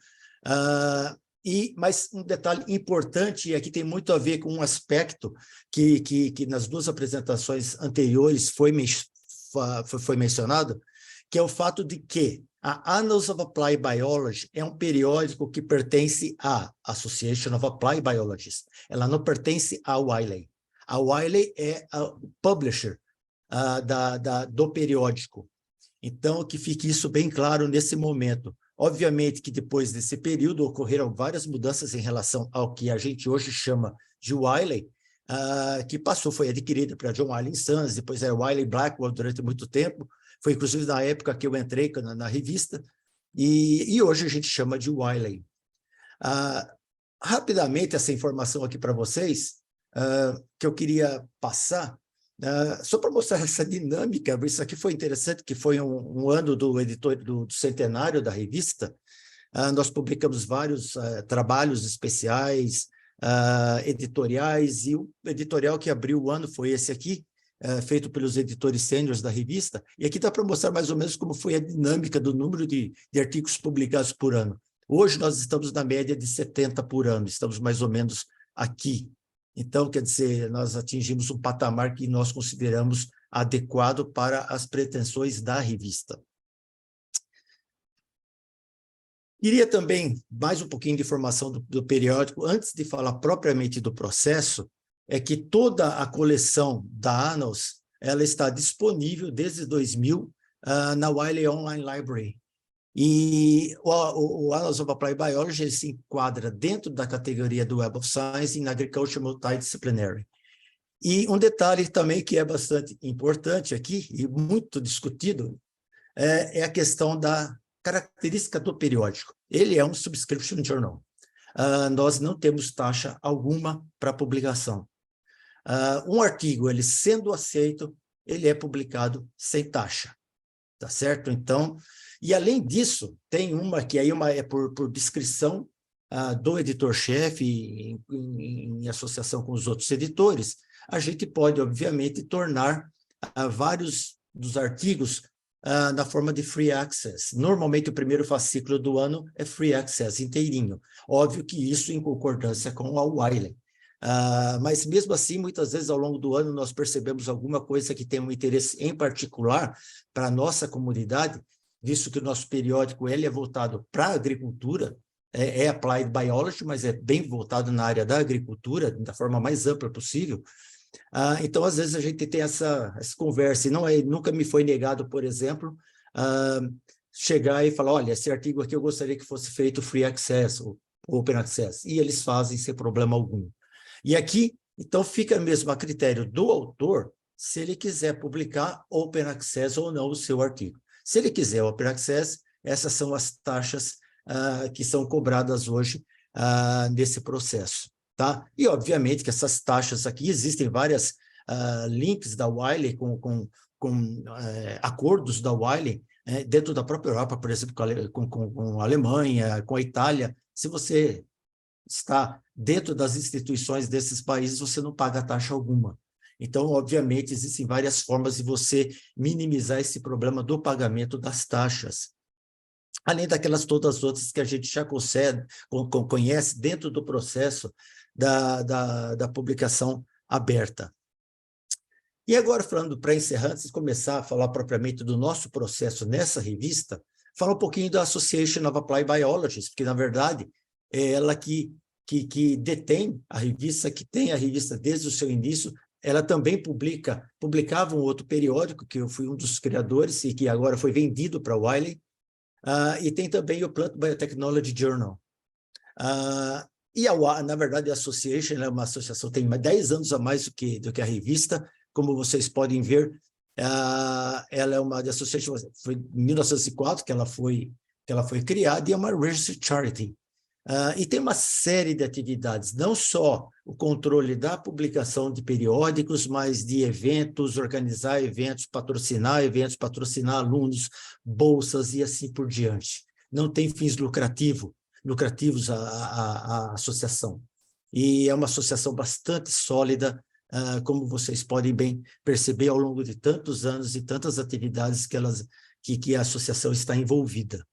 mas um detalhe importante, e aqui tem muito a ver com um aspecto que nas duas apresentações anteriores foi mencionado, que é o fato de que a Annals of Applied Biology é um periódico que pertence à Association of Applied Biologists. Ela não pertence à Wiley. A Wiley é o publisher do periódico. Então, que fique isso bem claro nesse momento. Obviamente que depois desse período ocorreram várias mudanças em relação ao que a gente hoje chama de Wiley, que foi adquirida para John Wiley Sons, depois era Wiley Blackwell durante muito tempo, foi inclusive na época que eu entrei na revista, e hoje a gente chama de Wiley. Rapidamente, essa informação aqui para vocês, que eu queria passar, só para mostrar essa dinâmica, isso aqui foi interessante, que foi um ano do centenário da revista. Nós publicamos vários trabalhos especiais, editoriais, e o editorial que abriu o ano foi esse aqui, feito pelos editores sêniores da revista, e aqui dá para mostrar mais ou menos como foi a dinâmica do número de artigos publicados por ano. Hoje nós estamos na média de 70 por ano, estamos mais ou menos aqui. Então, quer dizer, nós atingimos um patamar que nós consideramos adequado para as pretensões da revista. Queria também mais um pouquinho de informação do periódico, antes de falar propriamente do processo, é que toda a coleção da Annals, ela está disponível desde 2000 na Wiley Online Library. E o Annals of Applied Biology ele se enquadra dentro da categoria do Web of Science em Agriculture Multidisciplinary. E um detalhe também que é bastante importante aqui, e muito discutido, é a questão da característica do periódico. Ele é um subscription journal. Nós não temos taxa alguma para publicação. Um artigo, ele sendo aceito, ele é publicado sem taxa, tá certo? Então, e além disso, tem uma que aí é por descrição do editor-chefe em associação com os outros editores, a gente pode, obviamente, tornar vários dos artigos na forma de free access. Normalmente, o primeiro fascículo do ano é free access inteirinho. Óbvio que isso em concordância com a Wiley. Mas mesmo assim, muitas vezes ao longo do ano nós percebemos alguma coisa que tem um interesse em particular para a nossa comunidade, visto que o nosso periódico ele é voltado para a agricultura, é Applied Biology, mas é bem voltado na área da agricultura, da forma mais ampla possível. Então, às vezes, a gente tem essa conversa, e nunca me foi negado, por exemplo, chegar e falar, olha, esse artigo aqui eu gostaria que fosse feito free access, ou open access, e eles fazem sem problema algum. E aqui, então, fica mesmo a critério do autor, se ele quiser publicar open access ou não o seu artigo. Se ele quiser open access, essas são as taxas que são cobradas hoje nesse processo. Tá? E, obviamente, que essas taxas aqui, existem várias links da Wiley com acordos da Wiley dentro da própria Europa, por exemplo, com a Alemanha, com a Itália. Se você está dentro das instituições desses países, você não paga taxa alguma. Então, obviamente, existem várias formas de você minimizar esse problema do pagamento das taxas. Além daquelas todas as outras que a gente já conhece dentro do processo da publicação aberta. E agora, falando para encerrar, antes de começar a falar propriamente do nosso processo nessa revista, falar um pouquinho da Association of Applied Biologists, porque, na verdade, é ela que detém a revista, que tem a revista desde o seu início. Ela também publicava um outro periódico, que eu fui um dos criadores, e que agora foi vendido para a Wiley, e tem também o Plant Biotechnology Journal. E, na verdade, a Association é uma associação, tem 10 anos a mais do que a revista. Como vocês podem ver, ela é uma associação, foi em 1904 que ela foi criada, e é uma registered charity. E tem uma série de atividades, não só o controle da publicação de periódicos, mas de eventos, organizar eventos, patrocinar alunos, bolsas e assim por diante. Não tem fins lucrativos a associação. E é uma associação bastante sólida, como vocês podem bem perceber ao longo de tantos anos e tantas atividades que a associação está envolvida.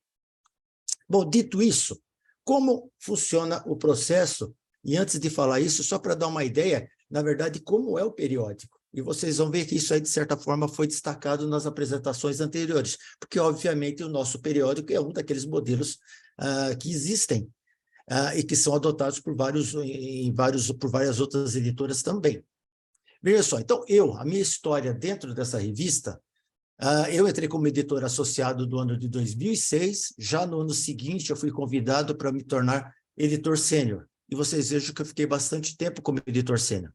Bom, dito isso, como funciona o processo? E antes de falar isso, só para dar uma ideia, na verdade, como é o periódico. E vocês vão ver que isso aí, de certa forma, foi destacado nas apresentações anteriores, porque, obviamente, o nosso periódico é um daqueles modelos que existem e que são adotados por várias outras editoras também. Veja só, então, a minha história dentro dessa revista, eu entrei como editor associado do ano de 2006, já no ano seguinte eu fui convidado para me tornar editor sênior, e vocês vejam que eu fiquei bastante tempo como editor sênior.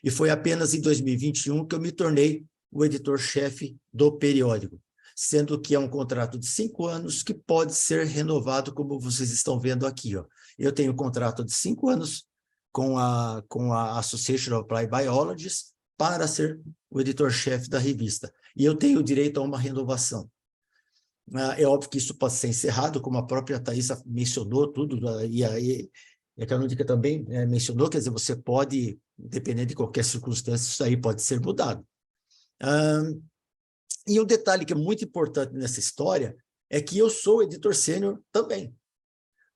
E foi apenas em 2021 que eu me tornei o editor-chefe do periódico, sendo que é um contrato de 5 anos que pode ser renovado, como vocês estão vendo aqui. Eu tenho um contrato de 5 anos com a Association of Applied Biologists para ser o editor-chefe da revista. E eu tenho direito a uma renovação. É óbvio que isso pode ser encerrado, como a própria Thaisa mencionou tudo, e a Canônica também mencionou, quer dizer, você pode, dependendo de qualquer circunstância, isso aí pode ser mudado. E um detalhe que é muito importante nessa história é que eu sou editor sênior também.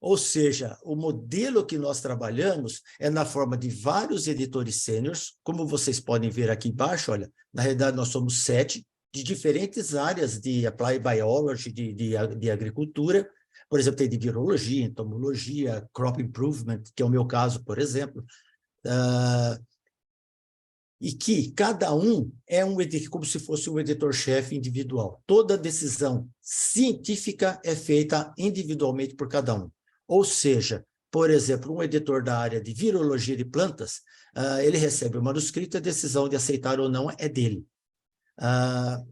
Ou seja, o modelo que nós trabalhamos é na forma de vários editores sêniores, como vocês podem ver aqui embaixo, olha, na realidade nós somos 7, de diferentes áreas de Applied Biology, de agricultura. Por exemplo, tem de virologia, entomologia, crop improvement, que é o meu caso, por exemplo, e que cada um é como se fosse um editor-chefe individual. Toda decisão científica é feita individualmente por cada um. Ou seja, por exemplo, um editor da área de virologia de plantas, ele recebe o manuscrito, a decisão de aceitar ou não é dele.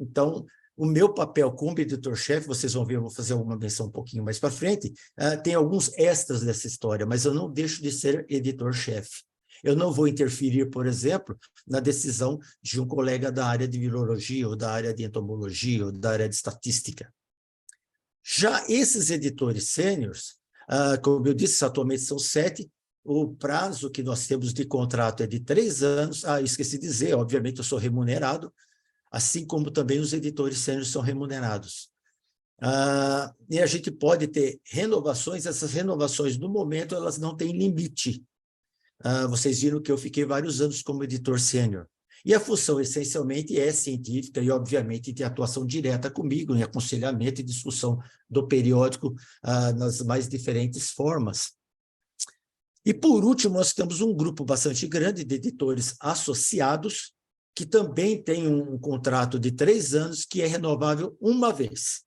Então, o meu papel como editor-chefe, vocês vão ver, eu vou fazer alguma menção um pouquinho mais para frente, tem alguns extras dessa história, mas eu não deixo de ser editor-chefe. Eu não vou interferir, por exemplo, na decisão de um colega da área de virologia, ou da área de entomologia, ou da área de estatística. Já esses editores sêniores, como eu disse, atualmente são 7, o prazo que nós temos de contrato é de 3 anos. Eu esqueci de dizer, obviamente eu sou remunerado, assim como também os editores sêniores são remunerados. E a gente pode ter renovações, essas renovações, no momento, elas não têm limite. vocês viram que eu fiquei vários anos como editor sênior. E a função, essencialmente, é científica e, obviamente, tem atuação direta comigo em aconselhamento e discussão do periódico nas mais diferentes formas. E, por último, nós temos um grupo bastante grande de editores associados, que também tem um contrato de 3 anos, que é renovável uma vez.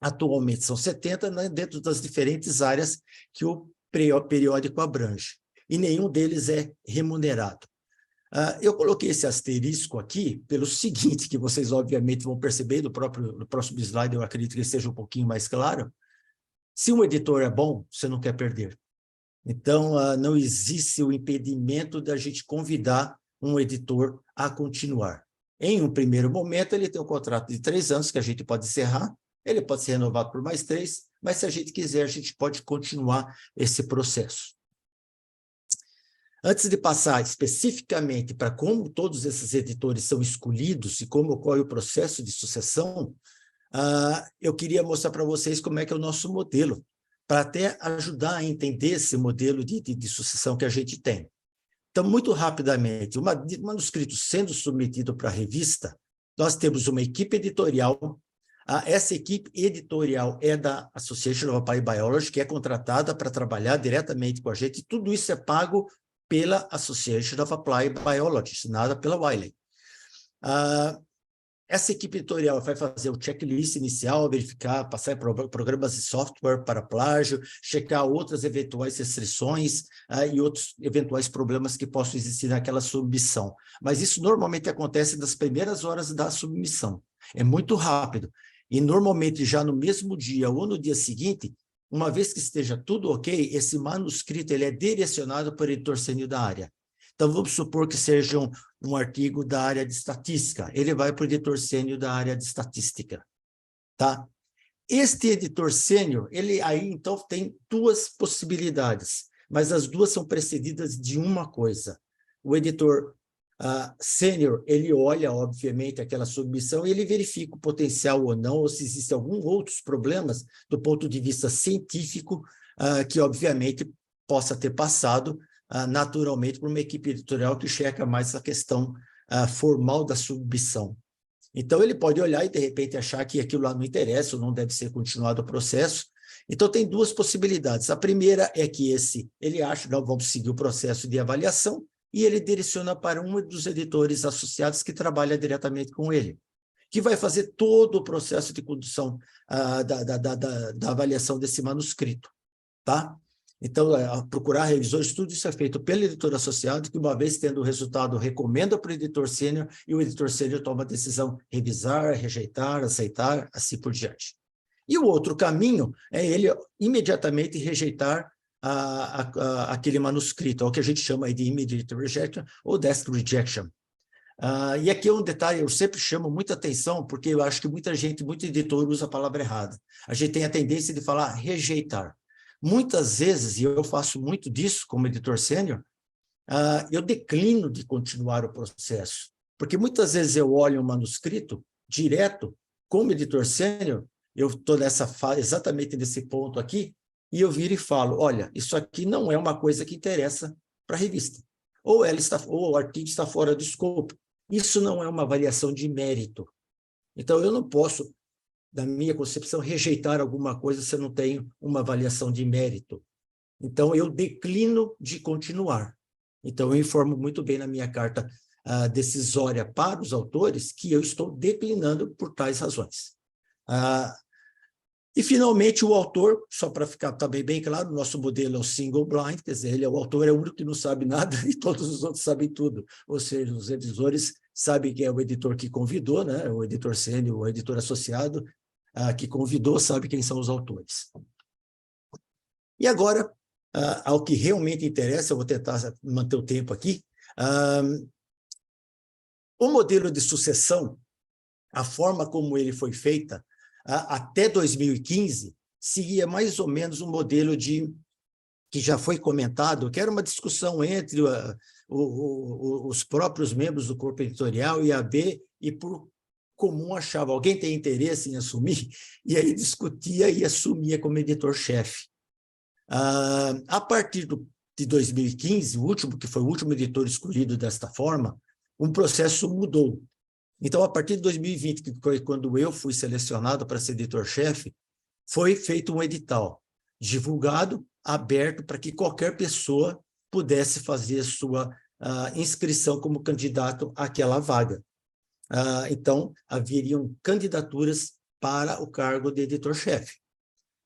Atualmente são 70, né, dentro das diferentes áreas que o periódico abrange. E nenhum deles é remunerado. Eu coloquei esse asterisco aqui pelo seguinte, que vocês obviamente vão perceber no próximo slide, eu acredito que seja um pouquinho mais claro. Se um editor é bom, você não quer perder. Então, não existe o impedimento da gente convidar um editor a continuar. Em um primeiro momento, ele tem um contrato de 3 anos que a gente pode encerrar, ele pode ser renovado por mais 3, mas se a gente quiser, a gente pode continuar esse processo. Antes de passar especificamente para como todos esses editores são escolhidos e como ocorre o processo de sucessão, eu queria mostrar para vocês como é que é o nosso modelo, para até ajudar a entender esse modelo de sucessão que a gente tem. Então, muito rapidamente, o manuscrito sendo submetido para a revista, nós temos uma equipe editorial. Essa equipe editorial é da Association of Applied Biology, que é contratada para trabalhar diretamente com a gente, e tudo isso é pago pela Association of Applied Biology, assinada pela Wiley. Essa equipe editorial vai fazer o checklist inicial, verificar, passar programas de software para plágio, checar outras eventuais restrições e outros eventuais problemas que possam existir naquela submissão. Mas isso normalmente acontece nas primeiras horas da submissão. É muito rápido. E normalmente já no mesmo dia ou no dia seguinte, uma vez que esteja tudo ok, esse manuscrito ele é direcionado para o editor sênior da área. Então, vamos supor que seja um artigo da área de estatística. Ele vai para o editor sênior da área de estatística. Tá? Este editor sênior, ele aí, então, tem 2 possibilidades, mas as 2 são precedidas de uma coisa. O editor sênior, ele olha, obviamente, aquela submissão e ele verifica o potencial ou não, ou se existem alguns outros problemas do ponto de vista científico, que, obviamente, possa ter passado naturalmente por uma equipe editorial que checa mais a questão formal da submissão. Então, ele pode olhar e, de repente, achar que aquilo lá não interessa ou não deve ser continuado o processo. Então, tem 2 possibilidades. A primeira é que ele acha que não vamos seguir o processo de avaliação e ele direciona para um dos editores associados que trabalha diretamente com ele, que vai fazer todo o processo de condução da avaliação desse manuscrito. Tá? Então, procurar revisores, tudo isso é feito pelo editor associado, que uma vez tendo o resultado, recomenda para o editor sênior, e o editor sênior toma a decisão revisar, rejeitar, aceitar, assim por diante. E o outro caminho é ele imediatamente rejeitar aquele manuscrito, o que a gente chama de immediate rejection ou desk rejection. E aqui é um detalhe, eu sempre chamo muita atenção, porque eu acho que muito editor usa a palavra errada. A gente tem a tendência de falar rejeitar. Muitas vezes, e eu faço muito disso como editor sênior, eu declino de continuar o processo, porque muitas vezes eu olho um manuscrito direto, como editor sênior, eu estou exatamente nesse ponto aqui, e eu viro e falo, olha, isso aqui não é uma coisa que interessa para a revista, ou o artigo está fora do escopo. Isso não é uma avaliação de mérito. Então, eu não posso, da minha concepção, rejeitar alguma coisa se eu não tenho uma avaliação de mérito. Então, eu declino de continuar. Então, eu informo muito bem na minha carta decisória para os autores que eu estou declinando por tais razões. E, finalmente, o autor, só para ficar também bem claro, o nosso modelo é o single blind, quer dizer, o autor é o único que não sabe nada e todos os outros sabem tudo. Ou seja, os editores sabem que é o editor que convidou, né? O editor sênior, o editor associado que convidou, sabe quem são os autores. E agora, ao que realmente interessa, eu vou tentar manter o tempo aqui. O modelo de sucessão, a forma como ele foi feita, até 2015, seguia mais ou menos um modelo que já foi comentado, que era uma discussão entre os próprios membros do corpo editorial e a AB, e por comum achava, alguém tem interesse em assumir, e aí discutia e assumia como editor-chefe. A partir do de 2015, o último, que foi o último editor escolhido desta forma, um processo mudou. Então, a partir de 2020, que foi quando eu fui selecionado para ser editor-chefe, foi feito um edital, divulgado, aberto, para que qualquer pessoa pudesse fazer sua inscrição como candidato àquela vaga. Então, haveriam candidaturas para o cargo de editor-chefe.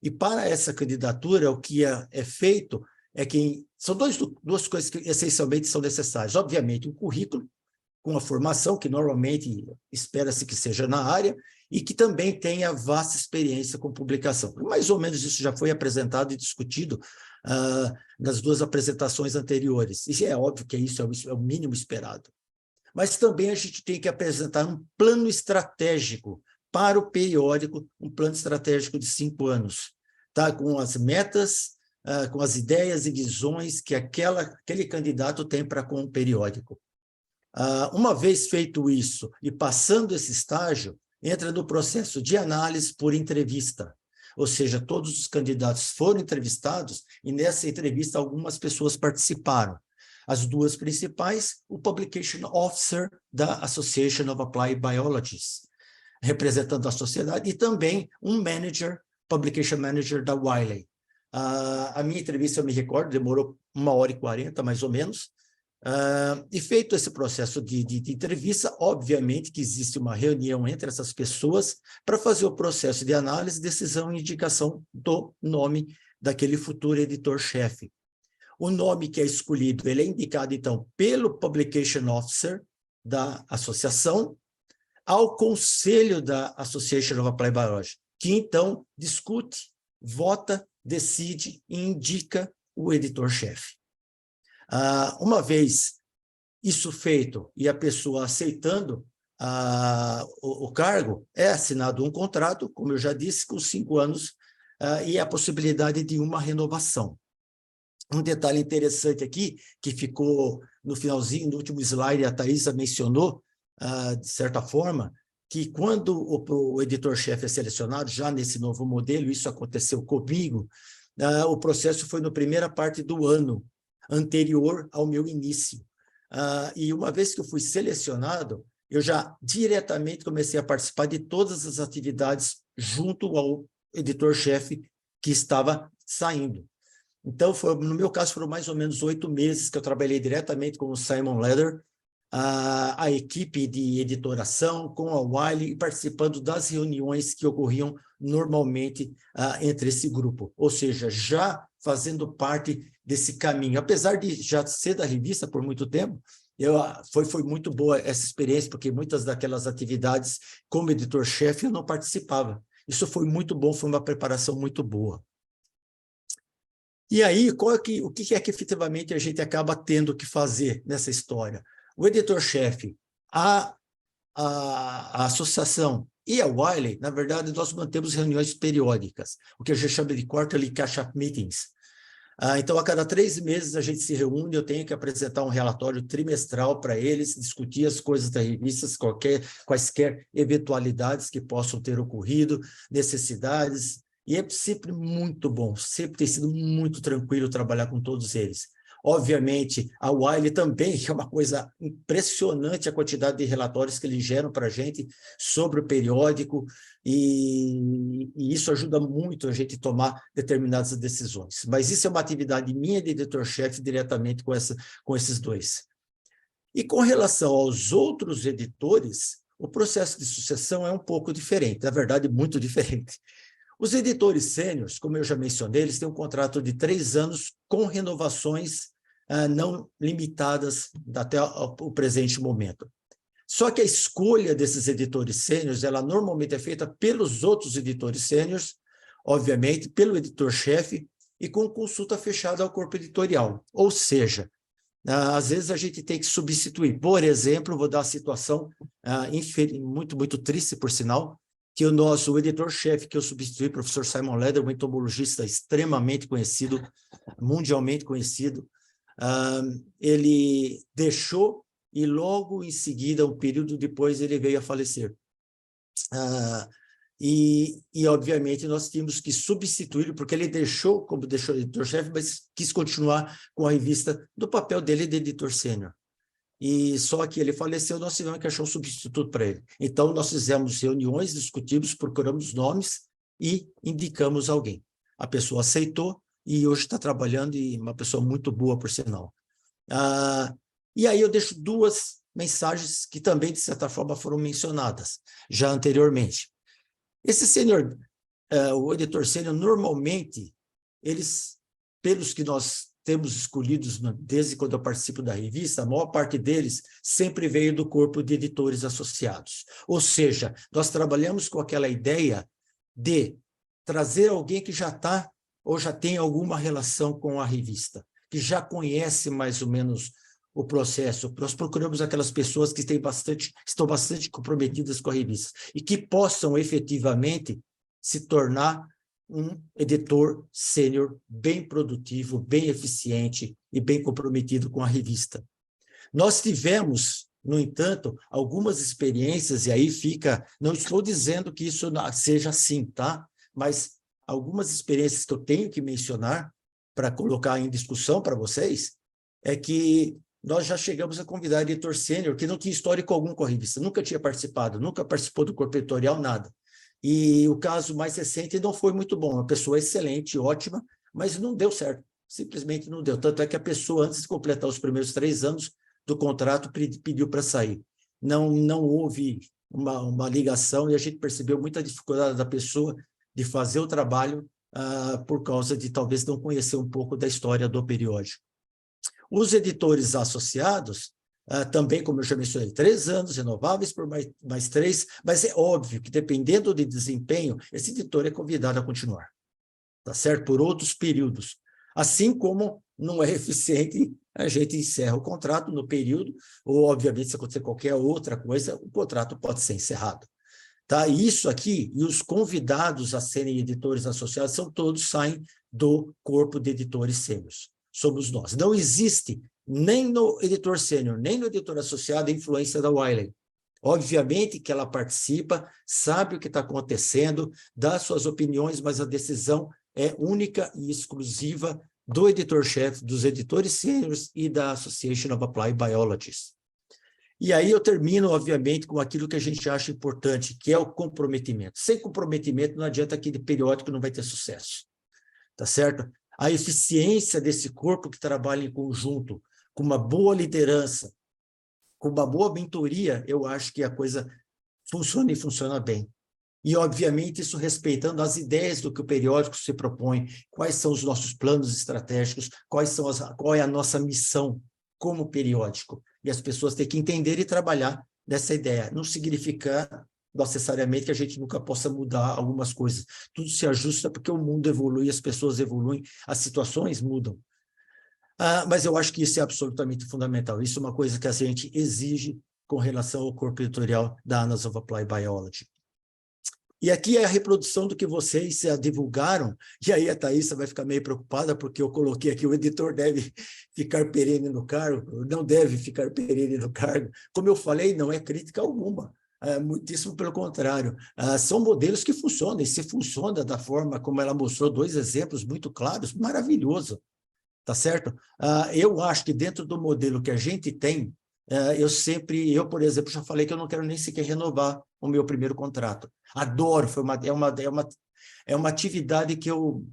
E para essa candidatura, o que é feito é que são duas coisas que essencialmente são necessárias. Obviamente, um currículo com a formação, que normalmente espera-se que seja na área, e que também tenha vasta experiência com publicação. Mais ou menos isso já foi apresentado e discutido nas duas apresentações anteriores. E é óbvio que isso é o mínimo esperado. Mas também a gente tem que apresentar um plano estratégico para o periódico, um plano estratégico de 5 anos, tá? Com as metas, com as ideias e visões que aquele candidato tem para com o periódico. Uma vez feito isso e passando esse estágio, entra no processo de análise por entrevista, ou seja, todos os candidatos foram entrevistados e nessa entrevista algumas pessoas participaram. As duas principais, o Publication Officer da Association of Applied Biologists, representando a sociedade, e também um manager, Publication Manager da Wiley. A minha entrevista, eu me recordo, demorou 1h40, mais ou menos, e feito esse processo de entrevista, obviamente que existe uma reunião entre essas pessoas para fazer o processo de análise, decisão e indicação do nome daquele futuro editor-chefe. O nome que é escolhido, ele é indicado, então, pelo Publication Officer da associação ao Conselho da Association of Applied Biology, que, então, discute, vota, decide e indica o editor-chefe. Uma vez isso feito e a pessoa aceitando o cargo, é assinado um contrato, como eu já disse, com 5 anos, e a possibilidade de uma renovação. Um detalhe interessante aqui, que ficou no finalzinho, no último slide, a Thaisa mencionou, de certa forma, que quando o editor-chefe é selecionado, já nesse novo modelo, isso aconteceu comigo, o processo foi na primeira parte do ano, anterior ao meu início. E uma vez que eu fui selecionado, eu já diretamente comecei a participar de todas as atividades junto ao editor-chefe que estava saindo. Então, no meu caso, foram mais ou menos 8 meses que eu trabalhei diretamente com o Simon Leder, a equipe de editoração, com a Wiley, participando das reuniões que ocorriam normalmente entre esse grupo. Ou seja, já fazendo parte desse caminho. Apesar de já ser da revista por muito tempo, foi muito boa essa experiência, porque muitas daquelas atividades, como editor-chefe, eu não participava. Isso foi muito bom, foi uma preparação muito boa. E aí, o que é que efetivamente a gente acaba tendo que fazer nessa história? O editor-chefe, a associação e a Wiley, na verdade, nós mantemos reuniões periódicas, o que a gente chama de quarterly catch-up meetings. Então, a cada 3 meses a gente se reúne, eu tenho que apresentar um relatório trimestral para eles, discutir as coisas da revista, quaisquer eventualidades que possam ter ocorrido, necessidades, e é sempre muito bom, sempre tem sido muito tranquilo trabalhar com todos eles. Obviamente, a Wiley também é uma coisa impressionante a quantidade de relatórios que eles geram para a gente sobre o periódico, e isso ajuda muito a gente a tomar determinadas decisões. Mas isso é uma atividade minha de editor-chefe diretamente com esses dois. E com relação aos outros editores, o processo de sucessão é um pouco diferente, na verdade, muito diferente. Os editores sêniores, como eu já mencionei, eles têm um contrato de 3 anos com renovações não limitadas até o presente momento. Só que a escolha desses editores sêniores, ela normalmente é feita pelos outros editores sêniores, obviamente, pelo editor-chefe e com consulta fechada ao corpo editorial. Ou seja, às vezes a gente tem que substituir. Por exemplo, vou dar a situação muito triste, por sinal, que o editor-chefe que eu substituí, o professor Simon Leder, um entomologista extremamente conhecido, mundialmente conhecido, ele deixou e logo em seguida, um período depois, ele veio a falecer. obviamente, nós tínhamos que substituí-lo, porque ele deixou editor-chefe, mas quis continuar com a revista do papel dele de editor sênior. E só que ele faleceu, nós tivemos que achar um substituto para ele. Então, nós fizemos reuniões, discutimos, procuramos nomes e indicamos alguém. A pessoa aceitou e hoje está trabalhando, e uma pessoa muito boa, por sinal. E aí eu deixo duas mensagens que também, de certa forma, foram mencionadas já anteriormente. Esse sênior, o editor sênior, normalmente, eles, pelos que nós temos escolhidos desde quando eu participo da revista, a maior parte deles sempre veio do corpo de editores associados. Ou seja, nós trabalhamos com aquela ideia de trazer alguém que já está ou já tem alguma relação com a revista, que já conhece mais ou menos o processo. Nós procuramos aquelas pessoas que estão bastante comprometidas com a revista e que possam efetivamente se tornar um editor sênior bem produtivo, bem eficiente e bem comprometido com a revista. Nós tivemos, no entanto, algumas experiências, e aí fica, não estou dizendo que isso seja assim, tá? Mas algumas experiências que eu tenho que mencionar para colocar em discussão para vocês, é que nós já chegamos a convidar editor sênior que não tinha histórico algum com a revista, nunca tinha participado, nunca participou do corpo editorial, nada. E o caso mais recente não foi muito bom, uma pessoa excelente, ótima, mas não deu certo, simplesmente não deu. Tanto é que a pessoa, antes de completar os primeiros 3 anos do contrato, pediu para sair. Não houve uma ligação e a gente percebeu muita dificuldade da pessoa de fazer o trabalho por causa de talvez não conhecer um pouco da história do periódico. Os editores associados, também, como eu já mencionei, 3 anos, renováveis por mais 3, mas é óbvio que, dependendo do desempenho, esse editor é convidado a continuar, tá certo? Por outros períodos. Assim como não é eficiente, a gente encerra o contrato no período, ou, obviamente, se acontecer qualquer outra coisa, o contrato pode ser encerrado. Tá? Isso aqui, e os convidados a serem editores associados, saem do corpo de editores sêniores. Somos nós. Não existe, nem no editor sênior, nem no editor associado, a influência da Wiley. Obviamente que ela participa, sabe o que está acontecendo, dá suas opiniões, mas a decisão é única e exclusiva do editor-chefe, dos editores sêniores e da Association of Applied Biologists. E aí eu termino, obviamente, com aquilo que a gente acha importante, que é o comprometimento. Sem comprometimento, não adianta aquele periódico, não vai ter sucesso. Tá certo? A eficiência desse corpo que trabalha em conjunto, com uma boa liderança, com uma boa mentoria, eu acho que a coisa funciona e funciona bem. E, obviamente, isso respeitando as ideias do que o periódico se propõe, quais são os nossos planos estratégicos, qual é a nossa missão como periódico. E as pessoas têm que entender e trabalhar nessa ideia. Não significa necessariamente que a gente nunca possa mudar algumas coisas. Tudo se ajusta porque o mundo evolui, as pessoas evoluem, as situações mudam. Mas eu acho que isso é absolutamente fundamental. Isso é uma coisa que a gente exige com relação ao corpo editorial da Annals of Applied Biology. E aqui é a reprodução do que vocês divulgaram, e aí a Thaísa vai ficar meio preocupada, porque eu coloquei aqui, o editor deve ficar perene no cargo, não deve ficar perene no cargo. Como eu falei, não é crítica alguma, muitíssimo pelo contrário. São modelos que funcionam, e se funciona da forma como ela mostrou 2 exemplos muito claros, maravilhoso, tá certo? Eu acho que dentro do modelo que a gente tem, eu, por exemplo, já falei que eu não quero nem sequer renovar o meu primeiro contrato. Adoro, é uma atividade que eu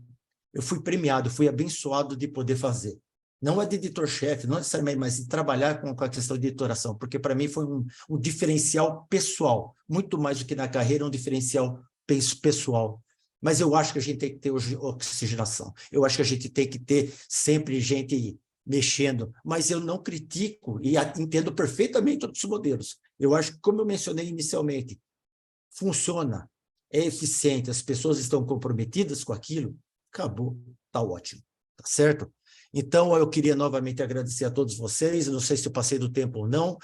fui premiado, fui abençoado de poder fazer. Não é de editor-chefe, não necessariamente, mas de trabalhar com a questão de editoração, porque para mim foi um diferencial pessoal, muito mais do que na carreira, um diferencial pessoal. Mas eu acho que a gente tem que ter oxigenação, eu acho que a gente tem que ter sempre gente mexendo, mas eu não critico e entendo perfeitamente outros modelos. Eu acho que, como eu mencionei inicialmente, funciona, é eficiente, as pessoas estão comprometidas com aquilo, acabou, está ótimo, tá certo? Então, eu queria novamente agradecer a todos vocês, eu não sei se eu passei do tempo ou não,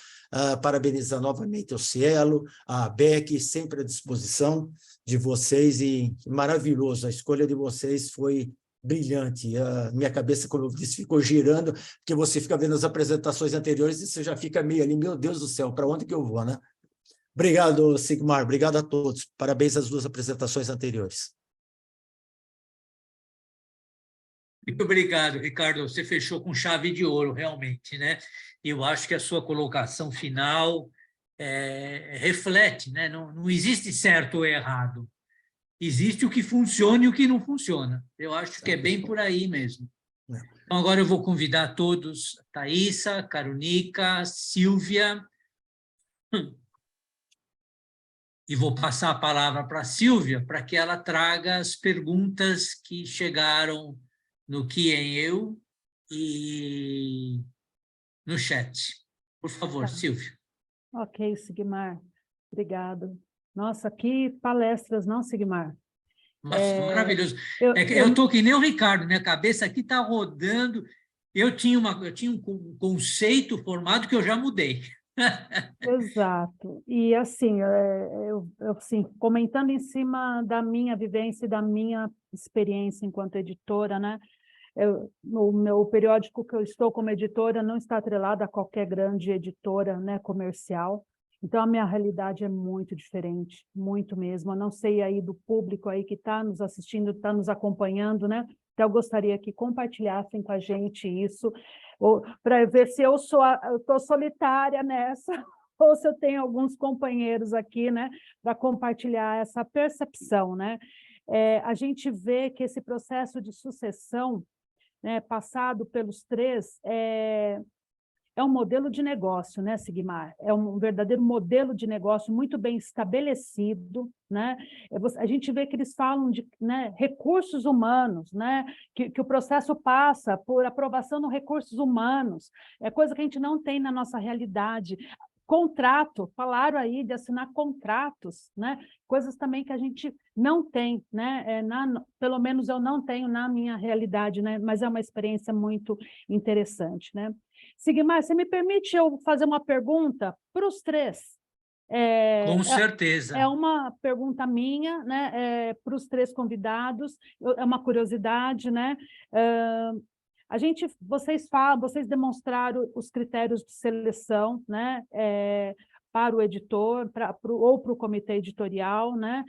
parabenizar novamente o Cielo, a ABEC, sempre à disposição de vocês, e maravilhoso, a escolha de vocês foi brilhante. A minha cabeça, como eu disse, ficou girando, porque você fica vendo as apresentações anteriores e você já fica meio ali, meu Deus do céu, para onde que eu vou, né? Obrigado, Sigmar. Obrigado a todos. Parabéns às duas apresentações anteriores. Muito obrigado, Ricardo. Você fechou com chave de ouro, realmente, né? Eu acho que a sua colocação final reflete, né? Não existe certo ou errado. Existe o que funciona e o que não funciona. Eu acho que é bem por aí mesmo. Então, agora eu vou convidar todos, Thaisa, Caronica, Silvia, e vou passar a palavra para a Silvia, para que ela traga as perguntas que chegaram no Q&A e no chat. Por favor, Tá. Silvia. Ok, Sigmar. Obrigado. Nossa, que palestras, não, Sigmar? Maravilhoso. Eu, Eu estou que nem o Ricardo, minha cabeça aqui está rodando. Eu tinha um conceito formado que eu já mudei. Exato. E assim, assim, comentando em cima da minha vivência e da minha experiência enquanto editora, né? O meu periódico que eu estou como editora não está atrelado a qualquer grande editora, né, comercial. Então, a minha realidade é muito diferente, muito mesmo. Eu não sei aí do público aí que está nos assistindo, está nos acompanhando, né? Então, eu gostaria que compartilhassem com a gente isso, para ver se eu estou solitária nessa, ou se eu tenho alguns companheiros aqui, né, para compartilhar essa percepção, né? A gente vê que esse processo de sucessão, né, passado pelos três, é um modelo de negócio, né, Sigmar? É um verdadeiro modelo de negócio muito bem estabelecido, né? A gente vê que eles falam de, né, recursos humanos, né? Que o processo passa por aprovação de recursos humanos, é coisa que a gente não tem na nossa realidade. Contrato, falaram aí de assinar contratos, né? Coisas também que a gente não tem, né? Pelo menos eu não tenho na minha realidade, né? Mas é uma experiência muito interessante, né? Sigmar, você me permite eu fazer uma pergunta para os três? Com certeza. É uma pergunta minha, né? Para os três convidados, é uma curiosidade, né? Vocês demonstraram os critérios de seleção, né? Para o editor, ou para o comitê editorial, né?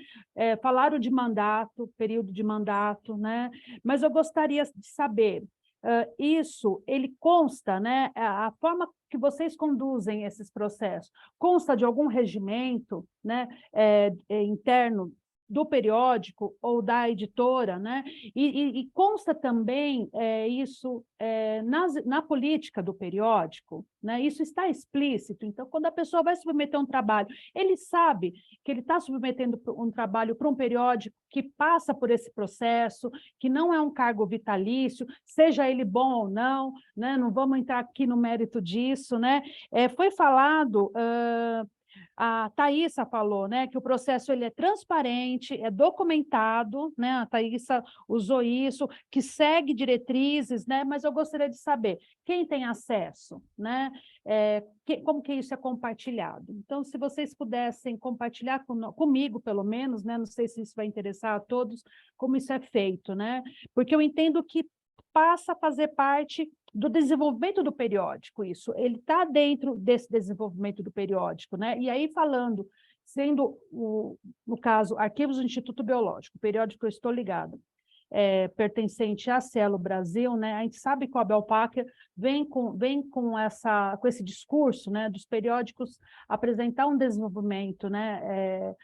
Falaram de mandato, período de mandato, né? Mas eu gostaria de saber, isso, ele consta, né? A forma que vocês conduzem esses processos, consta de algum regimento, né? Interno do periódico ou da editora, né? E consta também isso na política do periódico, né? Isso está explícito. Então, quando a pessoa vai submeter um trabalho, ele sabe que ele está submetendo um trabalho para um periódico que passa por esse processo, que não é um cargo vitalício, seja ele bom ou não, né? Não vamos entrar aqui no mérito disso, né? Foi falado... A Thaisa falou, né, que o processo ele é transparente, é documentado, né? A Thaisa usou isso, que segue diretrizes, né? Mas eu gostaria de saber quem tem acesso, né? Como que isso é compartilhado. Então, se vocês pudessem compartilhar comigo, pelo menos, né? Não sei se isso vai interessar a todos, como isso é feito, né? Porque eu entendo que passa a fazer parte do desenvolvimento do periódico, isso. Ele está dentro desse desenvolvimento do periódico, né? E aí, falando, sendo, no caso, Arquivos do Instituto Biológico, o periódico que eu estou ligado, pertencente à Cielo Brasil, né? A gente sabe que o Abel Packer vem com esse discurso, né? Dos periódicos apresentar um desenvolvimento, né?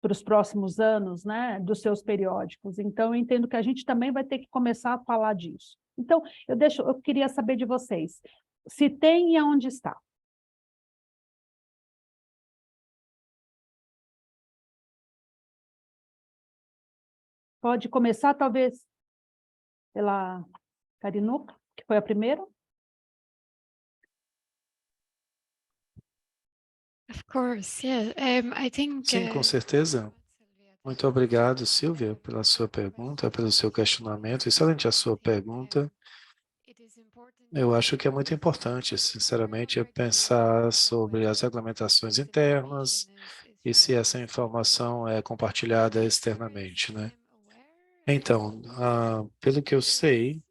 Para os próximos anos, né, dos seus periódicos. Então, eu entendo que a gente também vai ter que começar a falar disso. Então, eu queria saber de vocês, se tem e aonde está. Pode começar, talvez, pela Carinuca, que foi a primeira. Of course, yeah. I think, Sim, com certeza. Muito obrigado, Silvia, pela sua pergunta, pelo seu questionamento. Excelente a sua pergunta. Eu acho que é muito importante, sinceramente, pensar sobre as regulamentações internas e se essa informação é compartilhada externamente, né? Então, pelo que eu sei,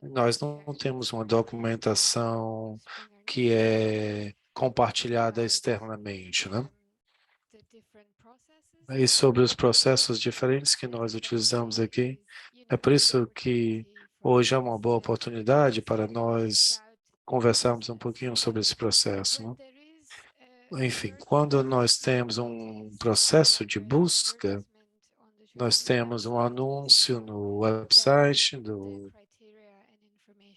nós não temos uma documentação que é compartilhada externamente, né? E sobre os processos diferentes que nós utilizamos aqui, é por isso que hoje é uma boa oportunidade para nós conversarmos um pouquinho sobre esse processo, né? Enfim, quando nós temos um processo de busca, nós temos um anúncio no website do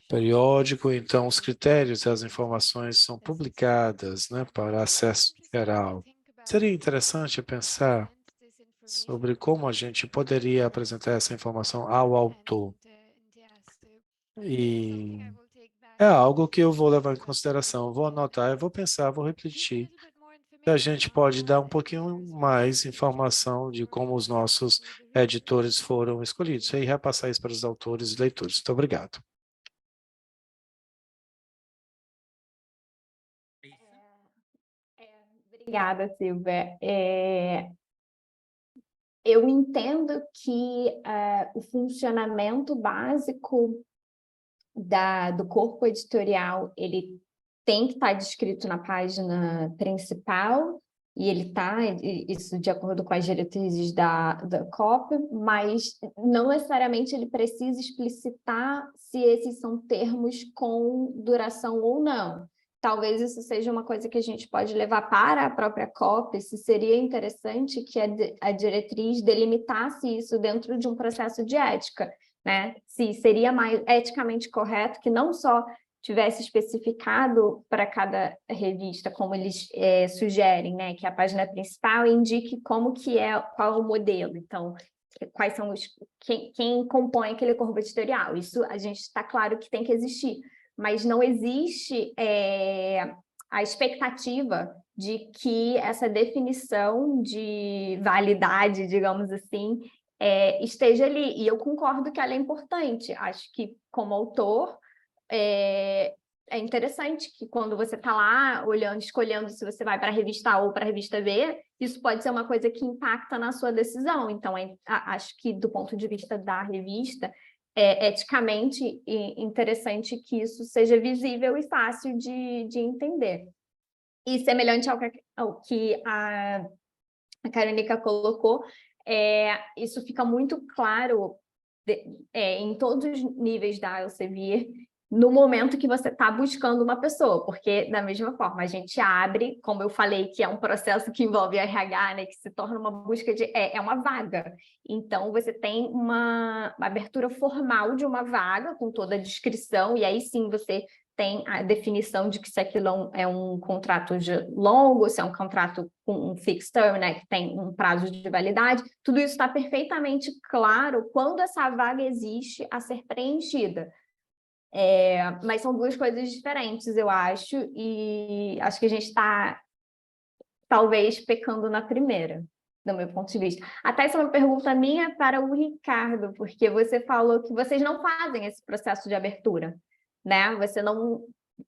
periódico, então os critérios e as informações são publicadas, né, para acesso geral. Seria interessante pensar sobre como a gente poderia apresentar essa informação ao autor. E é algo que eu vou levar em consideração, vou anotar, eu vou pensar, vou refletir. E a gente pode dar um pouquinho mais informação de como os nossos editores foram escolhidos e repassar isso para os autores e leitores. Muito obrigado. Obrigada, Silvia. Eu entendo que o funcionamento básico do corpo editorial, ele tem que estar descrito na página principal, e ele está, isso de acordo com as diretrizes da COP, mas não necessariamente ele precisa explicitar se esses são termos com duração ou não. Talvez isso seja uma coisa que a gente pode levar para a própria COP, se seria interessante que a diretriz delimitasse isso dentro de um processo de ética, né? Se seria mais eticamente correto que não só tivesse especificado para cada revista, como eles sugerem, né? Que a página principal indique como que qual é o modelo. Então, quais são quem compõe aquele corpo editorial. Isso a gente está claro que tem que existir, mas não existe a expectativa de que essa definição de validade, digamos assim, esteja ali. E eu concordo que ela é importante. Acho que, como autor, é interessante que quando você está lá olhando, escolhendo se você vai para a revista A ou para a revista B, isso pode ser uma coisa que impacta na sua decisão. Então, acho que do ponto de vista da revista, é eticamente interessante que isso seja visível e fácil de entender. E semelhante ao que a Karonika colocou, isso fica muito claro em todos os níveis da Elsevier, no momento que você está buscando uma pessoa, porque, da mesma forma, a gente abre, como eu falei, que é um processo que envolve RH, né, que se torna uma busca de... uma vaga. Então, você tem uma abertura formal de uma vaga, com toda a descrição, e aí sim você tem a definição de que se aquilo é um contrato longo, se é um contrato com um fixed term, né, que tem um prazo de validade, tudo isso está perfeitamente claro quando essa vaga existe a ser preenchida. Mas são duas coisas diferentes, eu acho, e acho que a gente está, talvez, pecando na primeira, do meu ponto de vista. Até essa é uma pergunta minha para o Ricardo, porque você falou que vocês não fazem esse processo de abertura, né? Você não...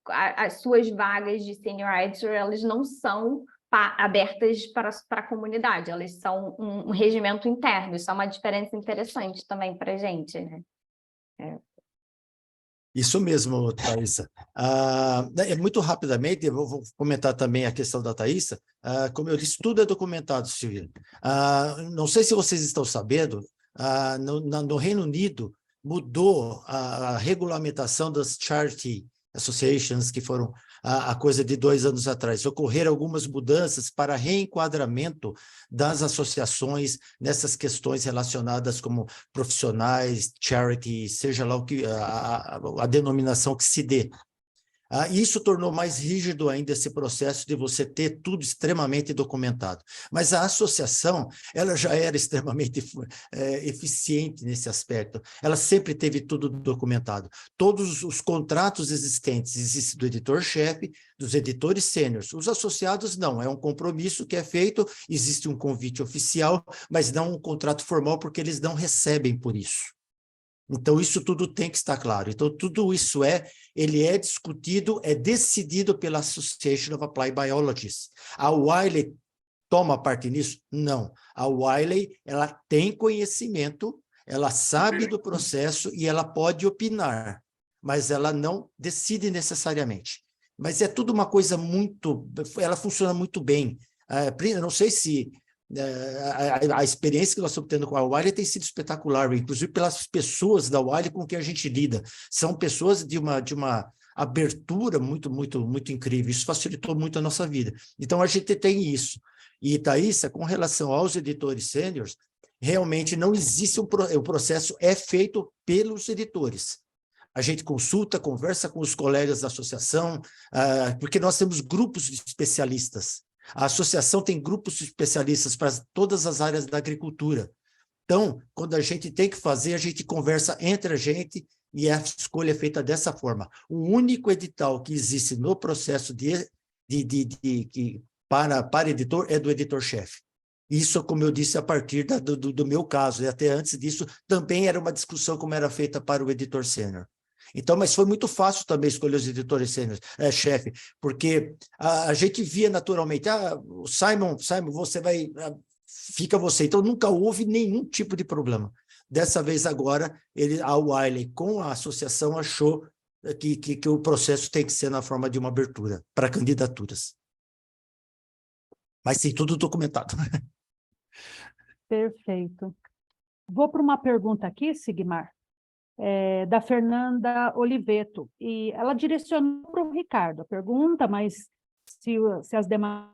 As suas vagas de senior editor, elas não são abertas para a comunidade, elas são um regimento interno. Isso é uma diferença interessante também para a gente, né? Isso mesmo, Thaisa. Muito rapidamente, eu vou comentar também a questão da Thaisa. Como eu disse, tudo é documentado, Silvia. Não sei se vocês estão sabendo, no Reino Unido mudou a regulamentação das charity associations, que foram a coisa de 2 anos atrás. Ocorreram algumas mudanças para reenquadramento das associações nessas questões relacionadas como profissionais, charity, seja lá o que a denominação que se dê. Isso tornou mais rígido ainda esse processo de você ter tudo extremamente documentado. Mas a associação, ela já era extremamente eficiente nesse aspecto. Ela sempre teve tudo documentado. Todos os contratos existentes, existe do editor-chefe, dos editores sêniores. Os associados não, é um compromisso que é feito, existe um convite oficial, mas não um contrato formal, porque eles não recebem por isso. Então, isso tudo tem que estar claro. Então, tudo isso ele é discutido, é decidido pela Association of Applied Biologists. A Wiley toma parte nisso? Não. A Wiley, ela tem conhecimento, ela sabe do processo e ela pode opinar, mas ela não decide necessariamente. mas é tudo uma coisa muito... Ela funciona muito bem. Eu não sei se a experiência que nós estamos tendo com a Wiley tem sido espetacular, inclusive pelas pessoas da Wiley com quem a gente lida. São pessoas de uma abertura muito, muito, muito incrível. Isso facilitou muito a nossa vida. Então, a gente tem isso. E, Thaísa, com relação aos editores sêniores, realmente não existe o processo é feito pelos editores. A gente consulta, conversa com os colegas da associação, porque nós temos grupos de especialistas. A associação tem grupos de especialistas para todas as áreas da agricultura. Então, quando a gente tem que fazer, a gente conversa entre a gente e a escolha é feita dessa forma. O único edital que existe no processo para editor é do editor-chefe. Isso, como eu disse, a partir do meu caso, e até antes disso, também era uma discussão como era feita para o editor sênior. Então, mas foi muito fácil também escolher os editores sêniores, chefe, porque a gente via naturalmente, o Simon, você vai, fica você. Então, nunca houve nenhum tipo de problema. Dessa vez agora, a Wiley, com a associação, achou que o processo tem que ser na forma de uma abertura para candidaturas. Mas tem tudo documentado. Perfeito. Vou para uma pergunta aqui, Sigmar, da Fernanda Oliveto, e ela direcionou para o Ricardo a pergunta, mas se as demais...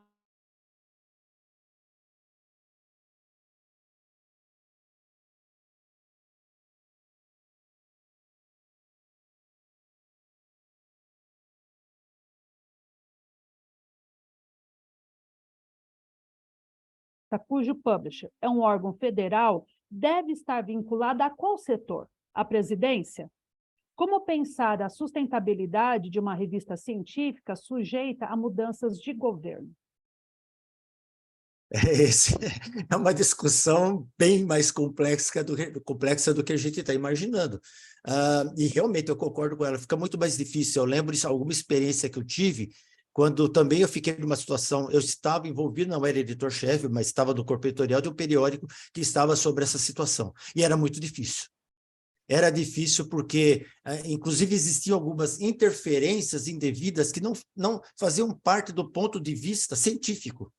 cujo publisher é um órgão federal, deve estar vinculado a qual setor? À presidência? Como pensar a sustentabilidade de uma revista científica sujeita a mudanças de governo? É uma discussão bem mais complexa do que a gente está imaginando. E realmente eu concordo com ela, fica muito mais difícil. Eu lembro de alguma experiência que eu tive, quando também eu fiquei numa situação, eu estava envolvido, não era editor-chefe, mas estava no corpo editorial de um periódico que estava sobre essa situação. E era muito difícil. Era difícil porque, inclusive, existiam algumas interferências indevidas que não faziam parte do ponto de vista científico.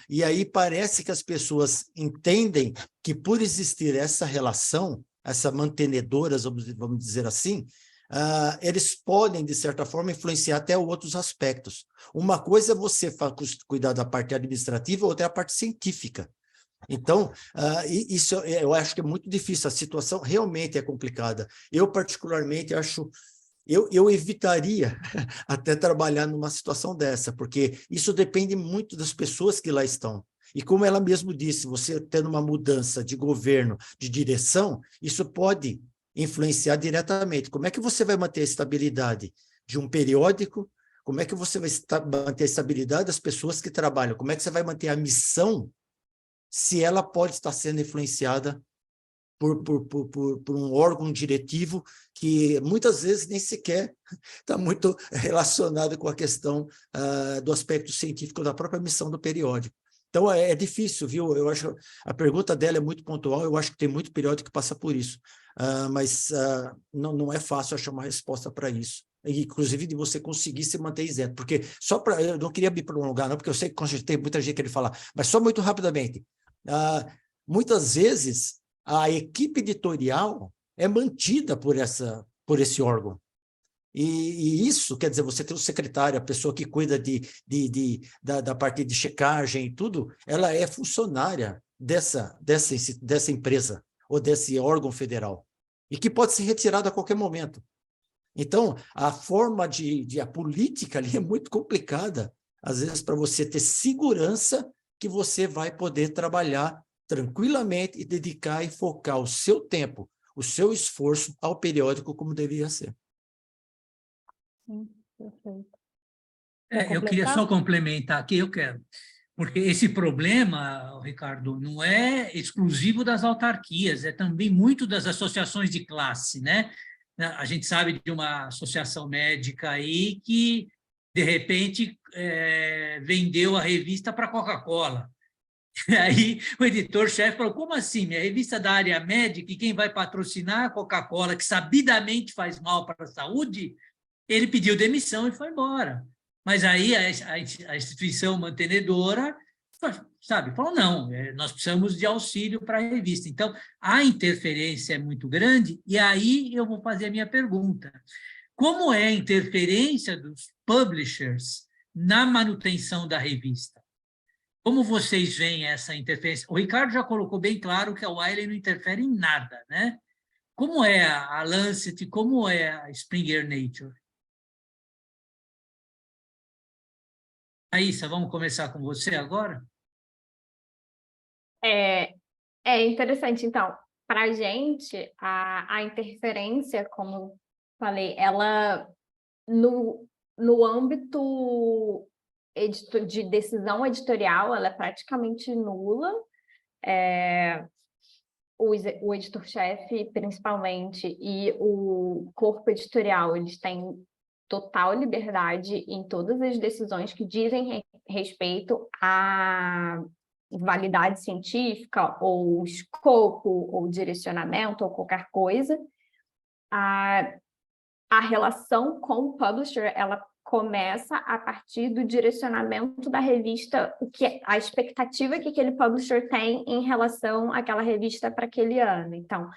E aí parece que as pessoas entendem que, por existir essa relação, essa mantenedoras, vamos dizer assim, eles podem, de certa forma, influenciar até outros aspectos. Uma coisa é você cuidar da parte administrativa, outra é a parte científica. Então, isso eu acho que é muito difícil, a situação realmente é complicada. Eu, particularmente, acho... Eu evitaria até trabalhar numa situação dessa, porque isso depende muito das pessoas que lá estão. E como ela mesmo disse, você tendo uma mudança de governo, de direção, isso pode influenciar diretamente. Como é que você vai manter a estabilidade de um periódico? Como é que você vai manter a estabilidade das pessoas que trabalham? Como é que você vai manter a missão se ela pode estar sendo influenciada por um órgão diretivo que muitas vezes nem sequer está muito relacionado com a questão do aspecto científico da própria missão do periódico. Então, é difícil, viu? Eu acho a pergunta dela é muito pontual, eu acho que tem muito periódico que passa por isso, mas não é fácil achar uma resposta para isso. Inclusive de você conseguir se manter isento, porque só para... Eu não queria me prolongar, não, porque eu sei que tem muita gente que ele fala, mas só muito rapidamente. Muitas vezes, a equipe editorial é mantida por esse órgão. E isso, quer dizer, você tem o secretário, a pessoa que cuida da parte de checagem e tudo, ela é funcionária dessa empresa ou desse órgão federal, e que pode ser retirada a qualquer momento. Então, a forma a política ali é muito complicada, às vezes, para você ter segurança que você vai poder trabalhar tranquilamente e dedicar e focar o seu tempo, o seu esforço ao periódico como deveria ser. Sim, perfeito. Eu queria só complementar aqui, eu quero, porque esse problema, Ricardo, não é exclusivo das autarquias, é também muito das associações de classe, né? A gente sabe de uma associação médica aí que, de repente, vendeu a revista para a Coca-Cola. Aí o editor-chefe falou, como assim? Minha revista da área médica e quem vai patrocinar a Coca-Cola, que sabidamente faz mal para a saúde, ele pediu demissão e foi embora. Mas aí a instituição mantenedora, sabe, falou, não, nós precisamos de auxílio para a revista. Então, a interferência é muito grande, e aí eu vou fazer a minha pergunta. Como é a interferência dos publishers na manutenção da revista? Como vocês veem essa interferência? O Ricardo já colocou bem claro que a Wiley não interfere em nada, né? Como é a Lancet, como é a Springer Nature? Aissa, vamos começar com você agora? É interessante, então, para a gente, a interferência, como falei, ela, no âmbito de decisão editorial, ela é praticamente nula. O editor-chefe, principalmente, e o corpo editorial, eles têm total liberdade em todas as decisões que dizem respeito à validade científica, ou escopo, ou direcionamento, ou qualquer coisa. A relação com o publisher, ela começa a partir do direcionamento da revista, a expectativa que aquele publisher tem em relação àquela revista para aquele ano. Então,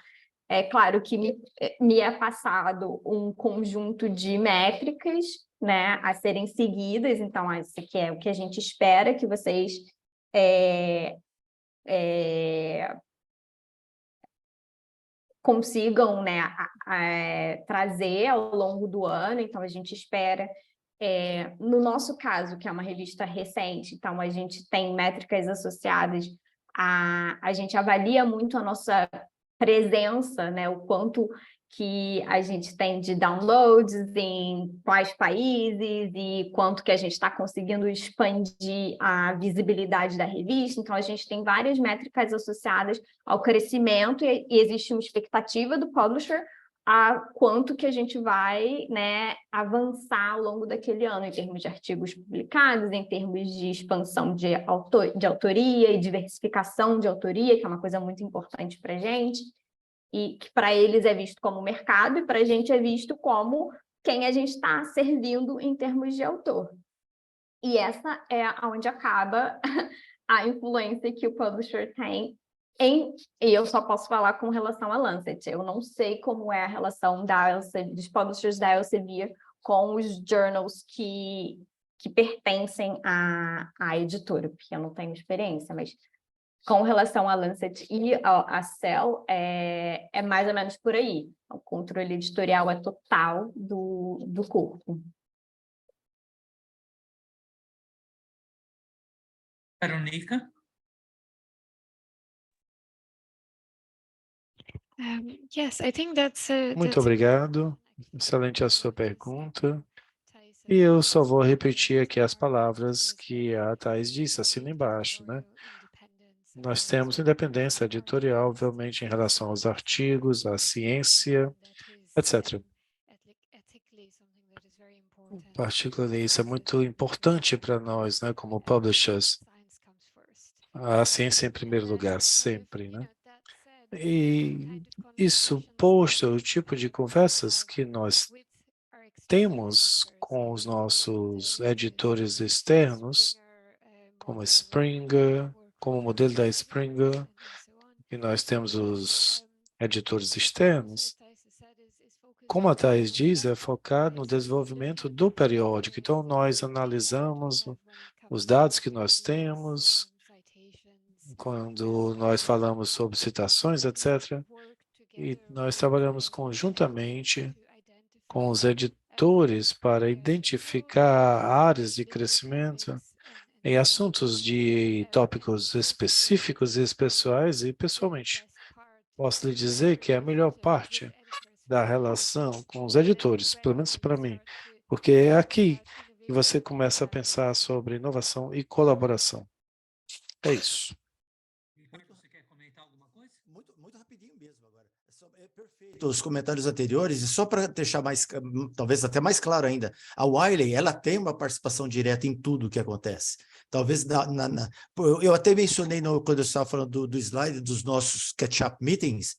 é claro que me é passado um conjunto de métricas, né, a serem seguidas. Então, isso aqui é o que a gente espera que vocês consigam, né, trazer ao longo do ano. Então, a gente espera, no nosso caso, que é uma revista recente, então a gente tem métricas associadas, a gente avalia muito a nossa presença, né, o quanto que a gente tem de downloads em quais países e quanto que a gente está conseguindo expandir a visibilidade da revista. Então, a gente tem várias métricas associadas ao crescimento e existe uma expectativa do publisher a quanto que a gente vai, né, avançar ao longo daquele ano, em termos de artigos publicados, em termos de expansão de autoria e diversificação de autoria, que é uma coisa muito importante para a gente, e que para eles é visto como mercado, e para a gente é visto como quem a gente está servindo em termos de autor. E essa é onde acaba a influência que o publisher tem e eu só posso falar com relação à Lancet. Eu não sei como é a relação dos publishers da Elsevier com os journals que pertencem à editora, porque eu não tenho experiência, mas com relação à Lancet e à Cell, é mais ou menos por aí. O controle editorial é total do corpo. Veronica? Yes, I think that's Muito obrigado. Excelente a sua pergunta. E eu só vou repetir aqui as palavras que a Thais disse, assina embaixo, né? Nós temos independência editorial, obviamente, em relação aos artigos, à ciência, etc. Particularmente, isso é muito importante para nós, né, como publishers. A ciência em primeiro lugar, sempre, né? E isso posto, o tipo de conversas que nós temos com os nossos editores externos, como Springer, como o modelo da Springer, e nós temos os editores externos, como a Thais diz, é focar no desenvolvimento do periódico. Então, nós analisamos os dados que nós temos, quando nós falamos sobre citações, etc., e nós trabalhamos conjuntamente com os editores para identificar áreas de crescimento em assuntos de tópicos específicos e pessoais e pessoalmente. Posso lhe dizer que é a melhor parte da relação com os editores, pelo menos para mim, porque é aqui que você começa a pensar sobre inovação e colaboração. É isso. Você quer comentar alguma coisa? Muito rapidinho mesmo agora. É perfeito os comentários anteriores, e só para deixar mais, talvez até mais claro ainda, a Wiley, ela tem uma participação direta em tudo o que acontece. Talvez eu até mencionei quando eu estava falando do slide dos nossos catch-up meetings,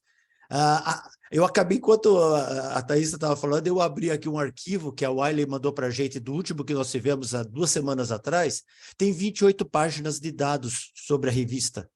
Eu acabei, enquanto a Thaís estava falando, eu abri aqui um arquivo que a Wiley mandou para a gente, do último que nós tivemos há 2 semanas atrás, tem 28 páginas de dados sobre a revista,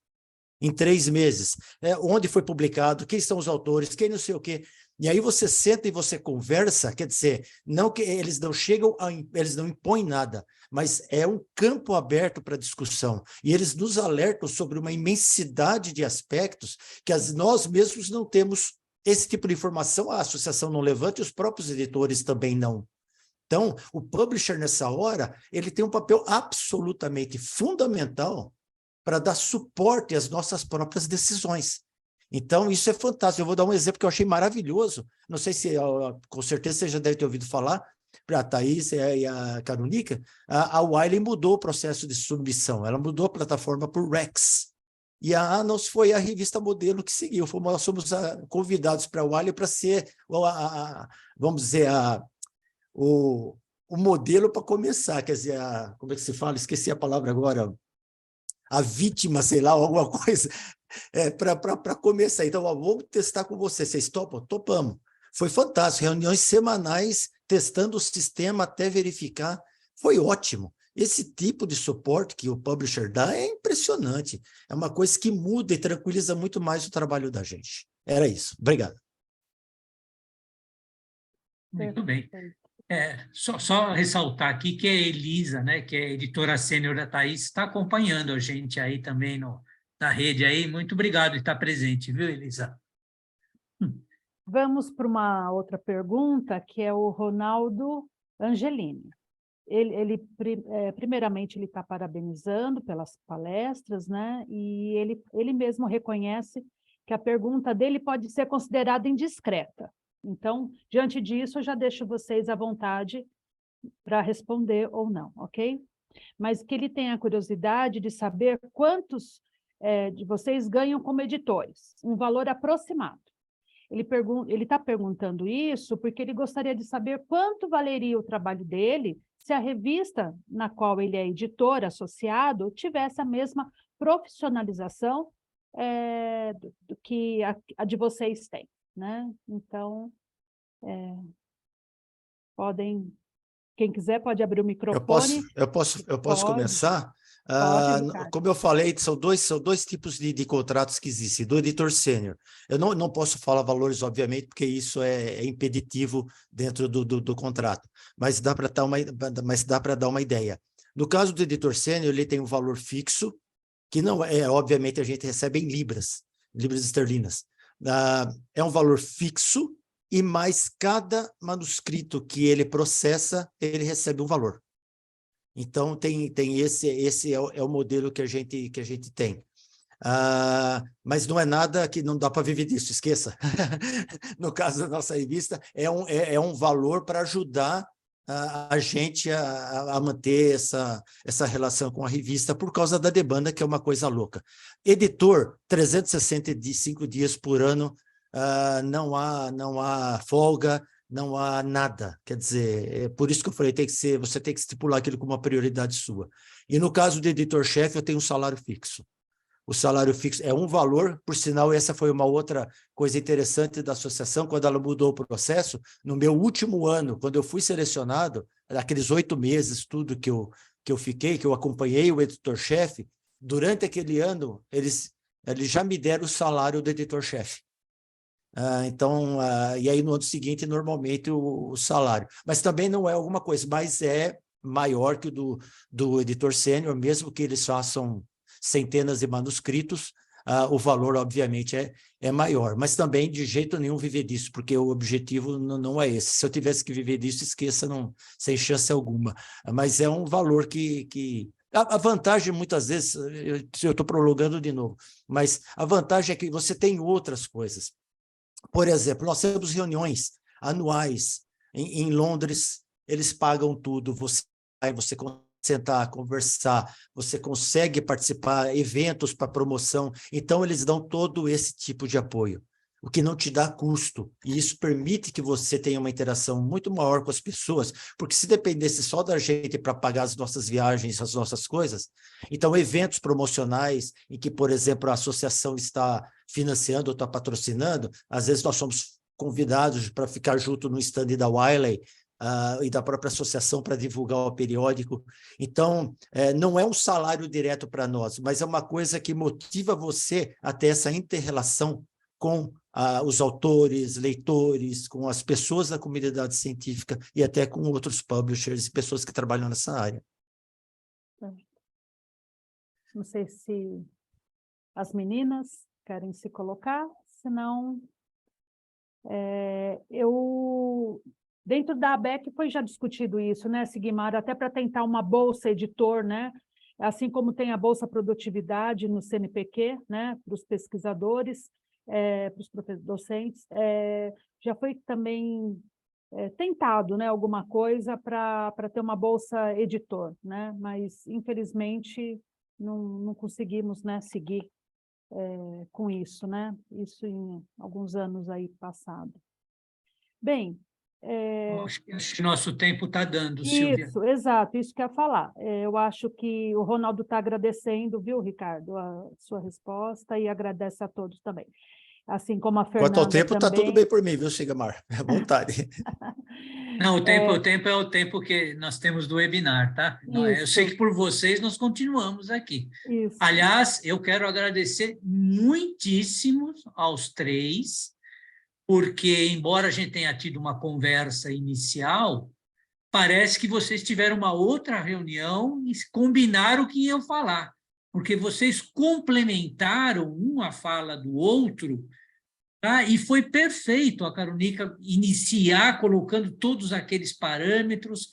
em 3 meses. Onde foi publicado, quem são os autores, quem não sei o quê. E aí você senta e você conversa, quer dizer, não que eles não chegam, eles não impõem nada, mas é um campo aberto para discussão. E eles nos alertam sobre uma imensidade de aspectos que nós mesmos não temos esse tipo de informação, a associação não levanta e os próprios editores também não. Então, o publisher, nessa hora, ele tem um papel absolutamente fundamental para dar suporte às nossas próprias decisões. Então, isso é fantástico. Eu vou dar um exemplo que eu achei maravilhoso. Não sei se, com certeza, você já deve ter ouvido falar, para a Thaís e a Caronica, a Wiley mudou o processo de submissão. Ela mudou a plataforma por Rex. E a Anos foi a revista modelo que seguiu. Nós fomos convidados para a Wiley para ser, vamos dizer, o modelo para começar. Quer dizer, como é que se fala? Esqueci a palavra agora. A vítima, sei lá, alguma coisa, para começar. Então, vamos testar com você. Vocês topam? Topamos. Foi fantástico. Reuniões semanais, testando o sistema até verificar. Foi ótimo. Esse tipo de suporte que o publisher dá é impressionante. É uma coisa que muda e tranquiliza muito mais o trabalho da gente. Era isso. Obrigado. Muito bem. Só ressaltar aqui que a Elisa, né, que é editora sênior da Thaís, está acompanhando a gente aí também na rede aí. Muito obrigado por estar presente, viu, Elisa? Vamos para uma outra pergunta, que é o Ronaldo Angelini. Primeiramente, ele está parabenizando pelas palestras, né? E ele mesmo reconhece que a pergunta dele pode ser considerada indiscreta. Então, diante disso, eu já deixo vocês à vontade para responder ou não, ok? Mas que ele tem a curiosidade de saber quantos de vocês ganham como editores, um valor aproximado. Ele está perguntando isso porque ele gostaria de saber quanto valeria o trabalho dele se a revista na qual ele é editor associado tivesse a mesma profissionalização do que a de vocês têm, né? Então, quem quiser pode abrir o microfone. Eu posso começar? Pode, como eu falei, são dois tipos de contratos que existem, do editor sênior. Eu não posso falar valores, obviamente, porque isso é impeditivo dentro do contrato, mas dá para dar uma ideia. No caso do editor sênior, ele tem um valor fixo, que não obviamente, a gente recebe em libras esterlinas. É um valor fixo, e mais cada manuscrito que ele processa, ele recebe um valor. Então, esse é o modelo que a gente tem. Mas não é nada que não dá para viver disso, esqueça. No caso da nossa revista, é um valor para ajudar a gente a manter essa relação com a revista por causa da demanda, que é uma coisa louca. Editor, 365 dias por ano, não há folga, não há nada. Quer dizer, é por isso que eu falei, você tem que estipular aquilo como uma prioridade sua. E no caso do editor-chefe, eu tenho um salário fixo. O salário fixo é um valor, por sinal, essa foi uma outra coisa interessante da associação, quando ela mudou o processo. No meu último ano, quando eu fui selecionado, naqueles 8 meses, tudo que eu fiquei, que eu acompanhei o editor-chefe, durante aquele ano, eles já me deram o salário do editor-chefe. E aí no ano seguinte, normalmente, o salário. Mas também não é alguma coisa, mas é maior que o do editor sênior, mesmo que eles façam centenas de manuscritos, o valor, obviamente, é maior. Mas também, de jeito nenhum, viver disso, porque o objetivo não é esse. Se eu tivesse que viver disso, esqueça, sem chance alguma. Mas é um valor que a vantagem, muitas vezes, eu estou prolongando de novo, mas a vantagem é que você tem outras coisas. Por exemplo, nós temos reuniões anuais em Londres, eles pagam tudo, você consegue sentar, conversar, você consegue participar, eventos para promoção, então eles dão todo esse tipo de apoio, o que não te dá custo, e isso permite que você tenha uma interação muito maior com as pessoas, porque se dependesse só da gente para pagar as nossas viagens, as nossas coisas, então eventos promocionais em que, por exemplo, a associação está financiando ou está patrocinando, às vezes nós somos convidados para ficar junto no stand da Wiley e da própria associação para divulgar o periódico. Então, não é um salário direto para nós, mas é uma coisa que motiva você a ter essa inter-relação com os autores, leitores, com as pessoas da comunidade científica e até com outros publishers e pessoas que trabalham nessa área. Não sei se as meninas querem se colocar, senão dentro da ABEC foi já discutido isso, né, Sigmar, até para tentar uma bolsa editor, né, assim como tem a bolsa produtividade no CNPq, né, para os pesquisadores, para os docentes, já foi também tentado, né, alguma coisa para ter uma bolsa editor, né, mas infelizmente não conseguimos, né, seguir com isso, né, isso em alguns anos aí passado. Bem, Acho que nosso tempo está dando, Silvia. isso, exato, isso que eu ia falar. Eu acho que o Ronaldo está agradecendo, viu, Ricardo, a sua resposta e agradece a todos também. Assim como a Fernanda Quanto ao tempo, está também. tudo bem por mim, viu, Sigmar? É à vontade. Não, o tempo é o tempo que nós temos do webinar, tá? Eu sei que por vocês nós continuamos aqui. Isso. Aliás, eu quero agradecer muitíssimo aos três, porque, embora a gente tenha tido uma conversa inicial, parece que vocês tiveram uma outra reunião e combinaram o que iam falar, porque vocês complementaram uma fala do outro, tá? E foi perfeito a Caronica iniciar colocando todos aqueles parâmetros,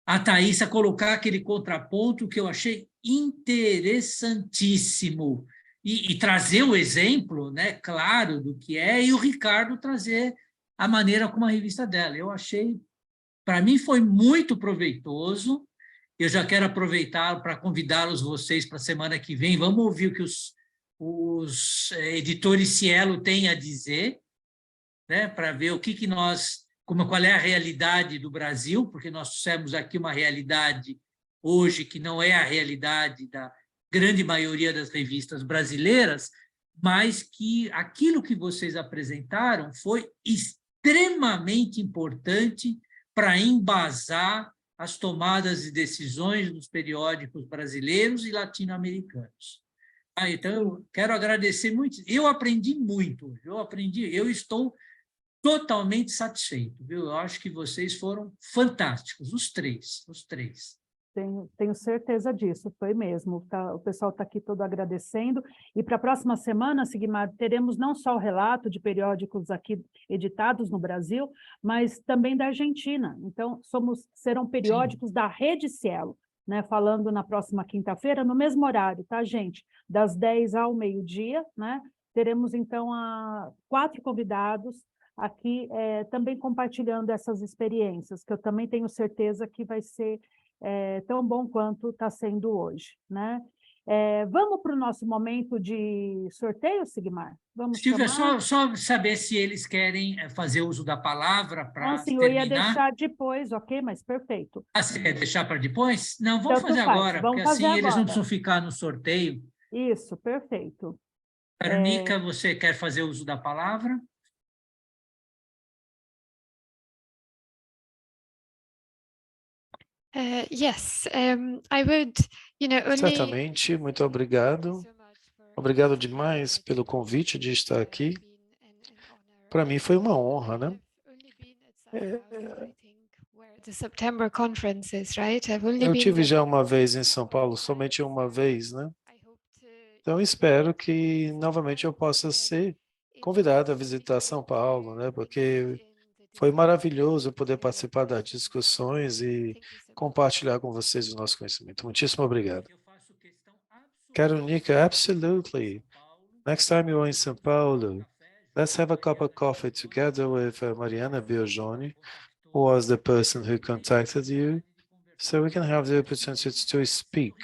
a Thaís a colocar aquele contraponto que eu achei interessantíssimo, e trazer o exemplo, né, claro, do que é, e o Ricardo trazer a maneira como a revista dela. Eu achei, para mim foi muito proveitoso. Eu já quero aproveitar para convidá-los vocês para a semana que vem. Vamos ouvir o que os editores Cielo têm a dizer, né, para ver o que nós, qual é a realidade do Brasil, porque nós trouxemos aqui uma realidade hoje que não é a realidade da grande maioria das revistas brasileiras, mas que aquilo que vocês apresentaram foi extremamente importante para embasar as tomadas de decisões dos periódicos brasileiros e latino-americanos. Então, eu quero agradecer muito. Eu aprendi muito, eu estou totalmente satisfeito, viu? Eu acho que vocês foram fantásticos, os três. Tenho certeza disso, foi mesmo. O pessoal está aqui todo agradecendo. E para a próxima semana, Sigmar, teremos não só o relato de periódicos aqui editados no Brasil, mas também da Argentina. Então, serão periódicos da Rede Cielo, né? Falando na próxima quinta-feira, no mesmo horário, tá, gente? Das 10 ao meio-dia, né? Teremos, então, 4 convidados aqui também compartilhando essas experiências, que eu também tenho certeza que vai ser tão bom quanto está sendo hoje, né? Vamos para o nosso momento de sorteio, Sigmar? Vamos Silvia, chamar? só saber se eles querem fazer uso da palavra para Sim, terminar. eu ia deixar depois, ok, mas perfeito. Você quer deixar para depois? Não, vamos Tanto fazer faz, agora, vamos porque assim fazer eles não agora. precisam ficar no sorteio. Isso, perfeito. Caronica, você quer fazer uso da palavra? Yes, I would, Certamente, muito obrigado. Obrigado demais pelo convite de estar aqui. Para mim foi uma honra, né? Eu tive já uma vez em São Paulo, somente uma vez, né? Então espero que novamente eu possa ser convidado a visitar São Paulo, né? Porque foi maravilhoso poder participar das discussões e compartilhar com vocês o nosso conhecimento. Muitíssimo obrigado. Caronica, absolutely. Next time you're in São Paulo, let's have a cup of coffee together with Mariana Biagioni, who was the person who contacted you, so we can have the opportunity to speak.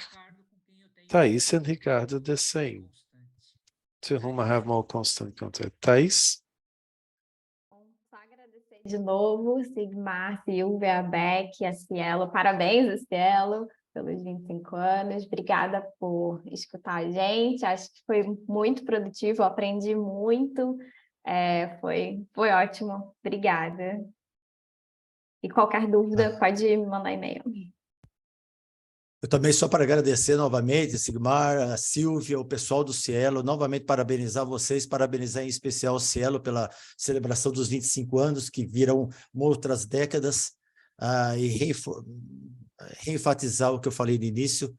Thais and Ricardo the same, to whom I have more constant contact. Thais? Só agradecer de novo, Sigmar, Silvia, Beck, a Cielo. Parabéns, a Cielo. pelos 25 anos, obrigada por escutar a gente, acho que foi muito produtivo, aprendi muito, foi ótimo, obrigada. E qualquer dúvida pode me mandar e-mail. Eu também só para agradecer novamente, Sigmar, a Silvia, o pessoal do Cielo, novamente parabenizar vocês, parabenizar em especial o Cielo pela celebração dos 25 anos, que virão outras décadas, e reenfatizar o que eu falei no início,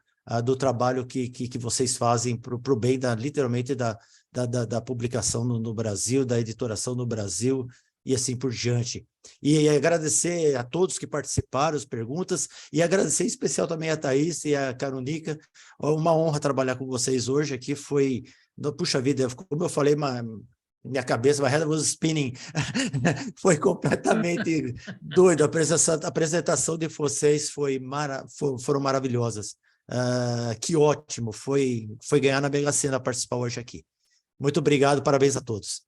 do trabalho que vocês fazem para o bem, literalmente, da publicação no Brasil, da editoração no Brasil, e assim por diante. E agradecer a todos que participaram, as perguntas, e agradecer em especial também a Thaís e a Caronica. Uma honra trabalhar com vocês hoje aqui, puxa vida, como eu falei, minha cabeça, my head was spinning, foi completamente doido, a apresentação de vocês foram maravilhosas, que ótimo, foi ganhar na Mega Sena participar hoje aqui. Muito obrigado, parabéns a todos.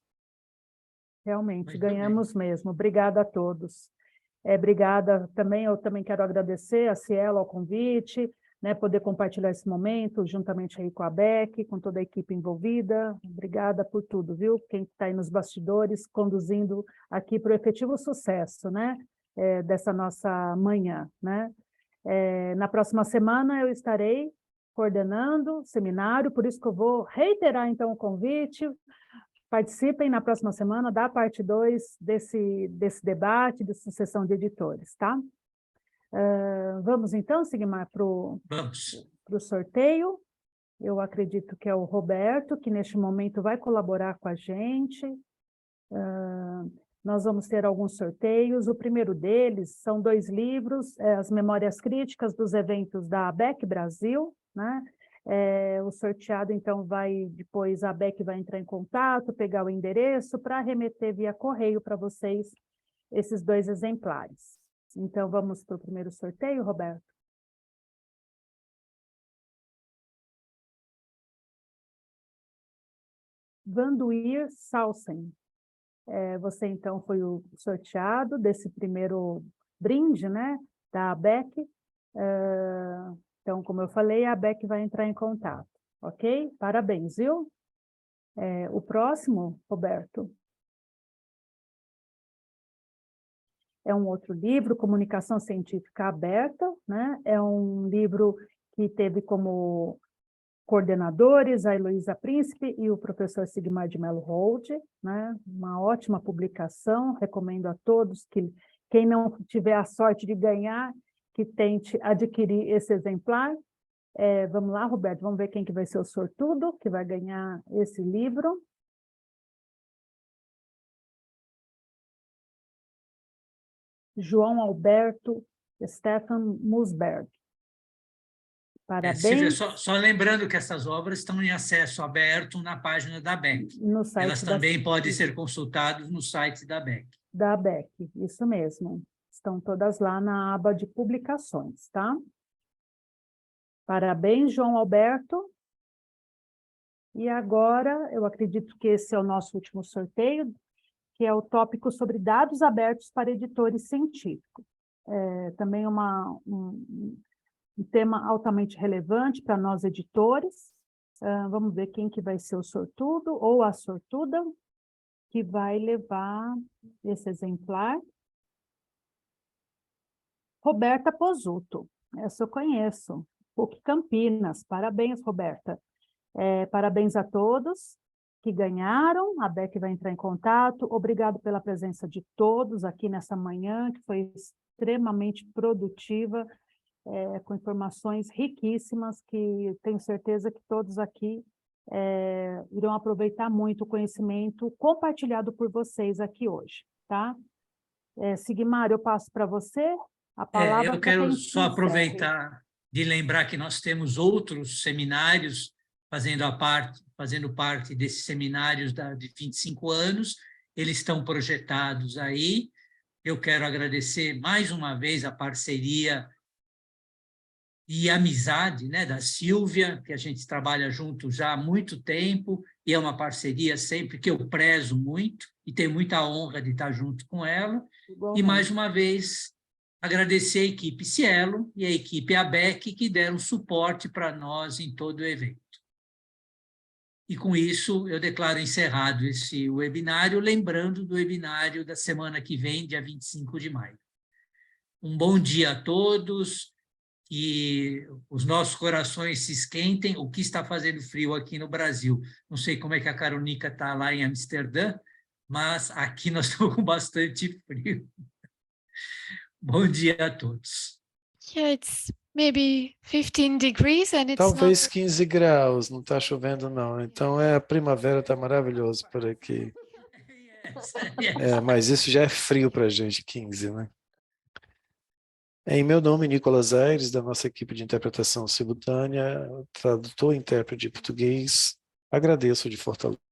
Realmente, Muito ganhamos mesmo. Obrigada a todos. Obrigada também, eu também quero agradecer a Cielo ao convite, né, poder compartilhar esse momento juntamente aí com a Beck, com toda a equipe envolvida. Obrigada por tudo, viu? Quem está aí nos bastidores, conduzindo aqui para o efetivo sucesso, né, dessa nossa manhã, né? Na próxima semana eu estarei coordenando seminário, por isso que eu vou reiterar então o convite. Participem na próxima semana da parte 2 desse debate, dessa sessão de editores, tá? Vamos então, Sigmar, para o sorteio. Eu acredito que é o Roberto, que neste momento vai colaborar com a gente. Nós vamos ter alguns sorteios. O primeiro deles são 2 livros, as Memórias Críticas dos Eventos da ABEC Brasil, né? O sorteado, então, depois a Beck vai entrar em contato, pegar o endereço para remeter via correio para vocês esses 2 exemplares. Então, vamos para o primeiro sorteio, Roberto? Vanduir Salsen. Você, então, foi o sorteado desse primeiro brinde, né, da Beck. Então, como eu falei, a Beck vai entrar em contato, ok? Parabéns, viu? O próximo, Roberto, é um outro livro, Comunicação Científica Aberta, né? É um livro que teve como coordenadores a Heloísa Príncipe e o professor Sigmar de Mello Hold, né? Uma ótima publicação, recomendo a todos que, quem não tiver a sorte de ganhar, que tente adquirir esse exemplar. Vamos lá, Roberto, vamos ver quem que vai ser o sortudo, que vai ganhar esse livro. João Alberto Stefan Musberg. Parabéns. Silvia, só lembrando que essas obras estão em acesso aberto na página da BEC. No site Elas também podem ser consultadas no site da BEC. Da BEC, isso mesmo. Estão todas lá na aba de publicações, tá? Parabéns, João Alberto. E agora, eu acredito que esse é o nosso último sorteio, que é o tópico sobre dados abertos para editores científicos. Também um tema altamente relevante para nós editores. Vamos ver quem que vai ser o sortudo ou a sortuda que vai levar esse exemplar. Roberta Pozzuto, essa eu conheço, PUC Campinas. Parabéns, Roberta. Parabéns a todos que ganharam, a Beck vai entrar em contato. Obrigado pela presença de todos aqui nessa manhã, que foi extremamente produtiva, com informações riquíssimas, que tenho certeza que todos aqui irão aproveitar muito o conhecimento compartilhado por vocês aqui hoje, tá? Sigmar, eu passo para você a palavra. Eu quero só aproveitar de lembrar que nós temos outros seminários fazendo parte desses seminários de 25 anos, eles estão projetados aí. Eu quero agradecer mais uma vez a parceria e amizade, né, da Silvia, que a gente trabalha junto já há muito tempo, e é uma parceria sempre que eu prezo muito, e tenho muita honra de estar junto com ela. E mais uma vez Agradecer a equipe Cielo e a equipe ABEC que deram suporte para nós em todo o evento. E com isso, eu declaro encerrado esse webinário, lembrando do webinário da semana que vem, dia 25 de maio. Um bom dia a todos, que os nossos corações se esquentem. O que está fazendo frio aqui no Brasil? Não sei como é que a Caronica está lá em Amsterdã, mas aqui nós estamos com bastante frio. Bom dia a todos. Yeah, it's maybe 15 degrees and it's Talvez not... 15 graus, não está chovendo não. Então a primavera está maravilhoso por aqui. Yes, yes. Mas isso já é frio para a gente, 15, né? Em meu nome, Nicolas Aires, da nossa equipe de interpretação simultânea, tradutor e intérprete de português, agradeço de Fortaleza